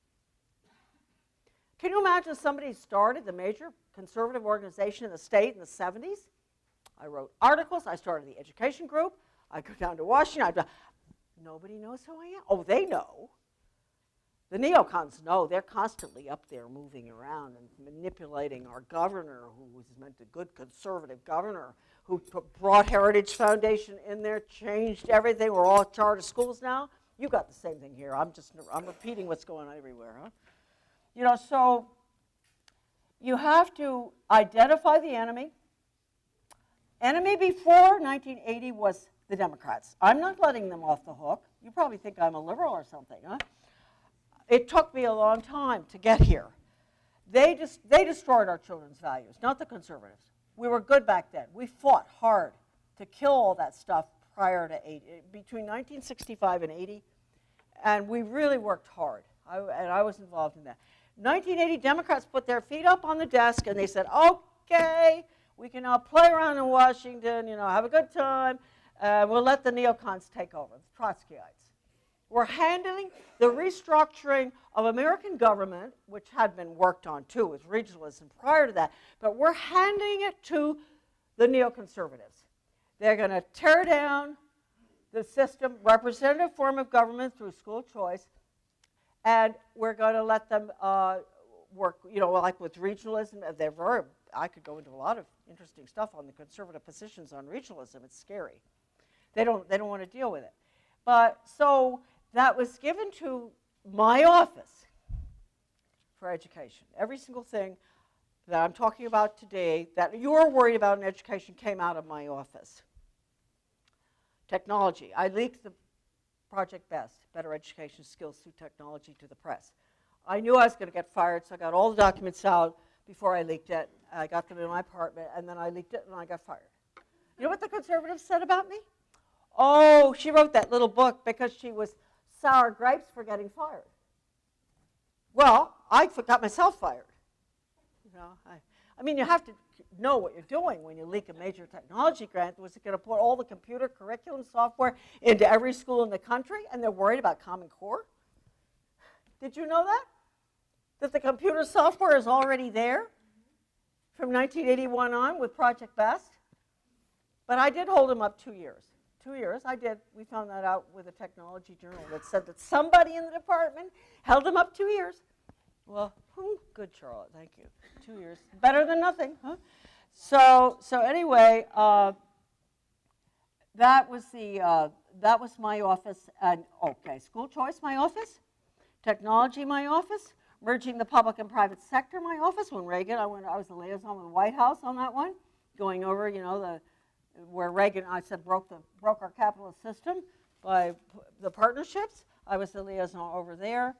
Can you imagine somebody started the major conservative organization in the state in the 70s? I wrote articles. I started the education group. I go down to Washington. Nobody knows who I am. Oh, they know. The neocons know. They're constantly up there moving around and manipulating our governor, who was meant a good conservative governor, who brought Heritage Foundation in there, changed everything. We're all charter schools now. You got the same thing here. I'm repeating what's going on everywhere, huh? So you have to identify the enemy. Enemy before 1980 was the Democrats. I'm not letting them off the hook. You probably think I'm a liberal or something, huh? It took me a long time to get here. They destroyed our children's values, not the conservatives. We were good back then. We fought hard to kill all that stuff prior to 80, between 1965 and 80, and we really worked hard. I was involved in that. 1980, Democrats put their feet up on the desk and they said, okay, we can now play around in Washington, have a good time. We'll let the neocons take over, the Trotskyites. We're handling the restructuring of American government, which had been worked on too with regionalism prior to that, but we're handing it to the neoconservatives. They're going to tear down the system, representative form of government through school choice, and we're going to let them work, like with regionalism. I could go into a lot of interesting stuff on the conservative positions on regionalism. It's scary. They don't want to deal with it. But so that was given to my office for education. Every single thing that I'm talking about today that you're worried about in education came out of my office. Technology. I leaked the Project BEST, Better Education Skills Through Technology, to the press. I knew I was going to get fired, so I got all the documents out before I leaked it. I got them in my apartment, and then I leaked it, and I got fired. You know what the conservatives said about me? Oh, she wrote that little book because she was sour grapes for getting fired. Well, I got myself fired. You have to know what you're doing when you leak a major technology grant. Was it going to put all the computer curriculum software into every school in the country, and they're worried about Common Core? Did you know that? That the computer software is already there from 1981 on with Project BEST? But I did hold them up 2 years. 2 years, I did. We found that out with a technology journal that said that somebody in the department held them up 2 years. Well, good, Charlotte, thank you. 2 years, better than nothing, huh? So anyway, that was my office. And okay, school choice, my office. Technology, my office. Merging the public and private sector, my office. When Reagan, I was the liaison with the White House on that one, going over, where Reagan, I said, broke our capitalist system by the partnerships. I was the liaison over there.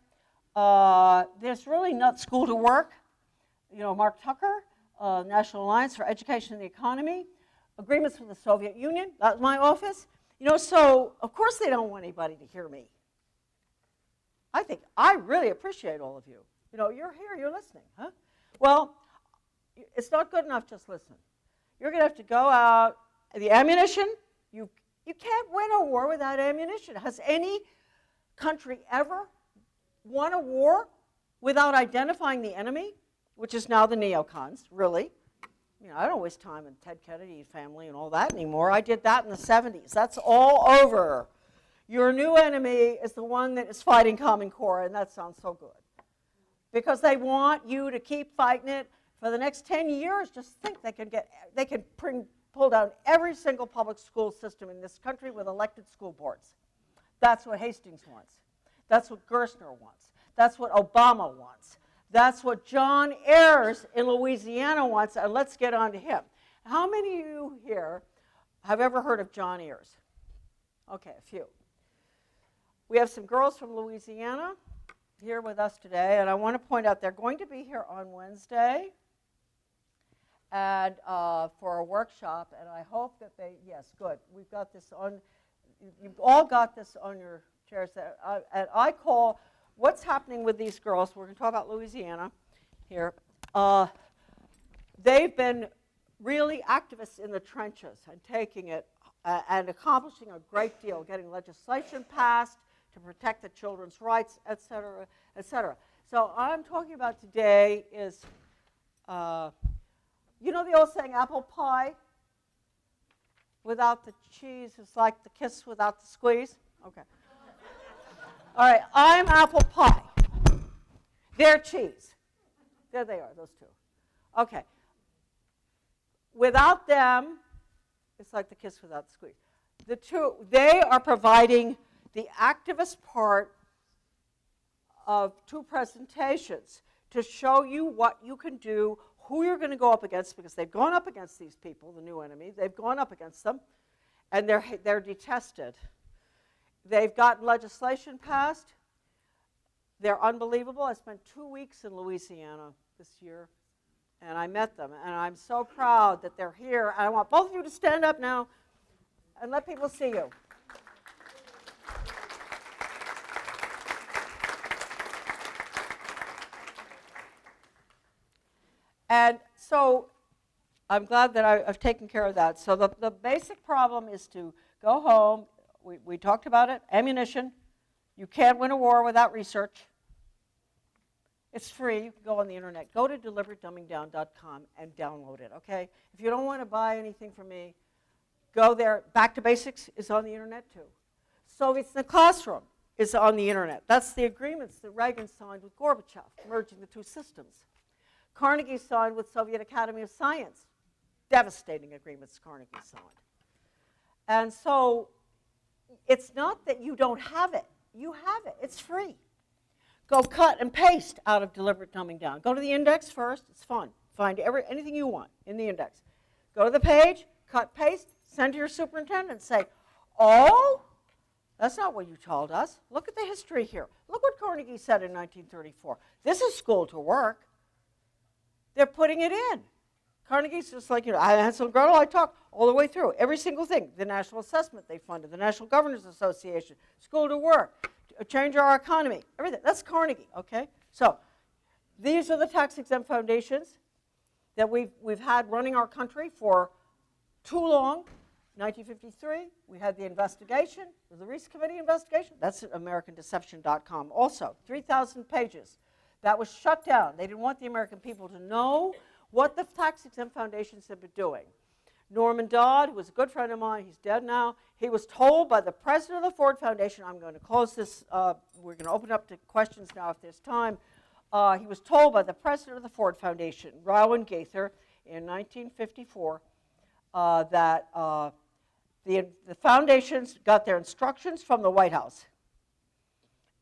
There's really not school to work. You know, Mark Tucker, National Alliance for Education and the Economy, agreements with the Soviet Union, that's my office. You know, so of course they don't want anybody to hear me. I really appreciate all of you. You know, you're here, you're listening, huh? Well, it's not good enough just listen. You're going to have to go out. The ammunition, you can't win a war without ammunition. Has any country ever won a war without identifying the enemy, which is now the neocons, really? You know, I don't waste time in Ted Kennedy family and all that anymore. I did that in the 70s. That's all over. Your new enemy is the one that is fighting Common Core, and that sounds so good. Because they want you to keep fighting it for the next 10 years. Just think they can pull down every single public school system in this country with elected school boards. That's what Hastings wants. That's what Gerstner wants. That's what Obama wants. That's what John Ayers in Louisiana wants, and let's get on to him. How many of you here have ever heard of John Ayers? Okay, a few. We have some girls from Louisiana here with us today, and I want to point out they're going to be here on Wednesday and for a workshop, and I hope that yes, good. We've got this on, you've all got this on your chairs. And I call what's happening with these girls, we're going to talk about Louisiana here. They've been really activists in the trenches and taking it and accomplishing a great deal, getting legislation passed to protect the children's rights, et cetera, et cetera. So I'm talking about today is, you know the old saying, apple pie without the cheese is like the kiss without the squeeze? Okay. All right, I'm apple pie. They're cheese. There they are, those two. Okay. Without them, it's like the kiss without the squeeze. The two, they are providing the activist part of two presentations to show you what you can do, who you're going to go up against, because they've gone up against these people, the new enemy. They've gone up against them, and they're detested. They've gotten legislation passed. They're unbelievable. I spent 2 weeks in Louisiana this year, and I met them, and I'm so proud that they're here. I want both of you to stand up now and let people see you. And so I'm glad that I've taken care of that. So the basic problem is to go home. We talked about it. Ammunition. You can't win a war without research. It's free. You can go on the internet. Go to deliberatdumbingdown.com and download it, okay? If you don't want to buy anything from me, go there. Back to Basics is on the internet too. Soviets in the Classroom is on the internet. That's the agreements that Reagan signed with Gorbachev, merging the two systems. Carnegie signed with Soviet Academy of Science. Devastating agreements Carnegie signed. And so it's not that you don't have it. You have it. It's free. Go cut and paste out of Deliberate Dumbing Down. Go to the index first. It's fun. Find anything you want in the index. Go to the page, cut, paste, send to your superintendent. Say, oh, that's not what you told us. Look at the history here. Look what Carnegie said in 1934. This is school to work. They're putting it in. Carnegie's just like, you know, Hansel and Gretel, I talk all the way through. Every single thing. The national assessment they funded, the National Governors Association, school to work, change our economy, everything. That's Carnegie, okay? So these are the tax-exempt foundations that we've had running our country for too long. 1953, we had the investigation, the Reese Committee investigation. That's at AmericanDeception.com. Also, 3,000 pages. That was shut down. They didn't want the American people to know what the tax-exempt foundations had been doing. Norman Dodd, who was a good friend of mine, he's dead now, he was told by the president of the Ford Foundation, I'm going to close this, we're going to open up to questions now if there's time. He was told by the president of the Ford Foundation, Rowan Gaither, in 1954, that the foundations got their instructions from the White House.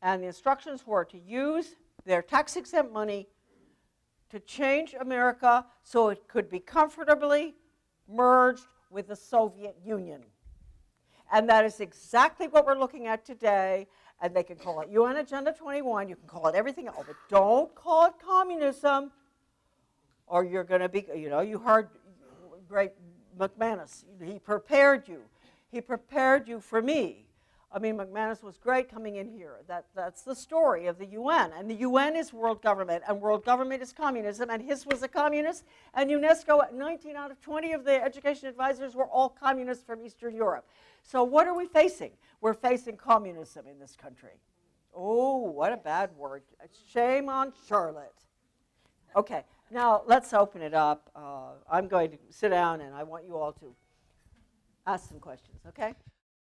And the instructions were to use their tax-exempt money to change America so it could be comfortably merged with the Soviet Union. And that is exactly what we're looking at today. And they can call it UN Agenda 21, you can call it everything else, but don't call it communism, or you're going to be, you heard great McManus, he prepared you. He prepared you for me. I mean, McManus was great coming in here. That's the story of the UN. And the UN is world government, and world government is communism, and his was a communist. And UNESCO, 19 out of 20 of the education advisors were all communists from Eastern Europe. So what are we facing? We're facing communism in this country. Oh, what a bad word. Shame on Charlotte. Okay, now let's open it up. I'm going to sit down, and I want you all to ask some questions, okay?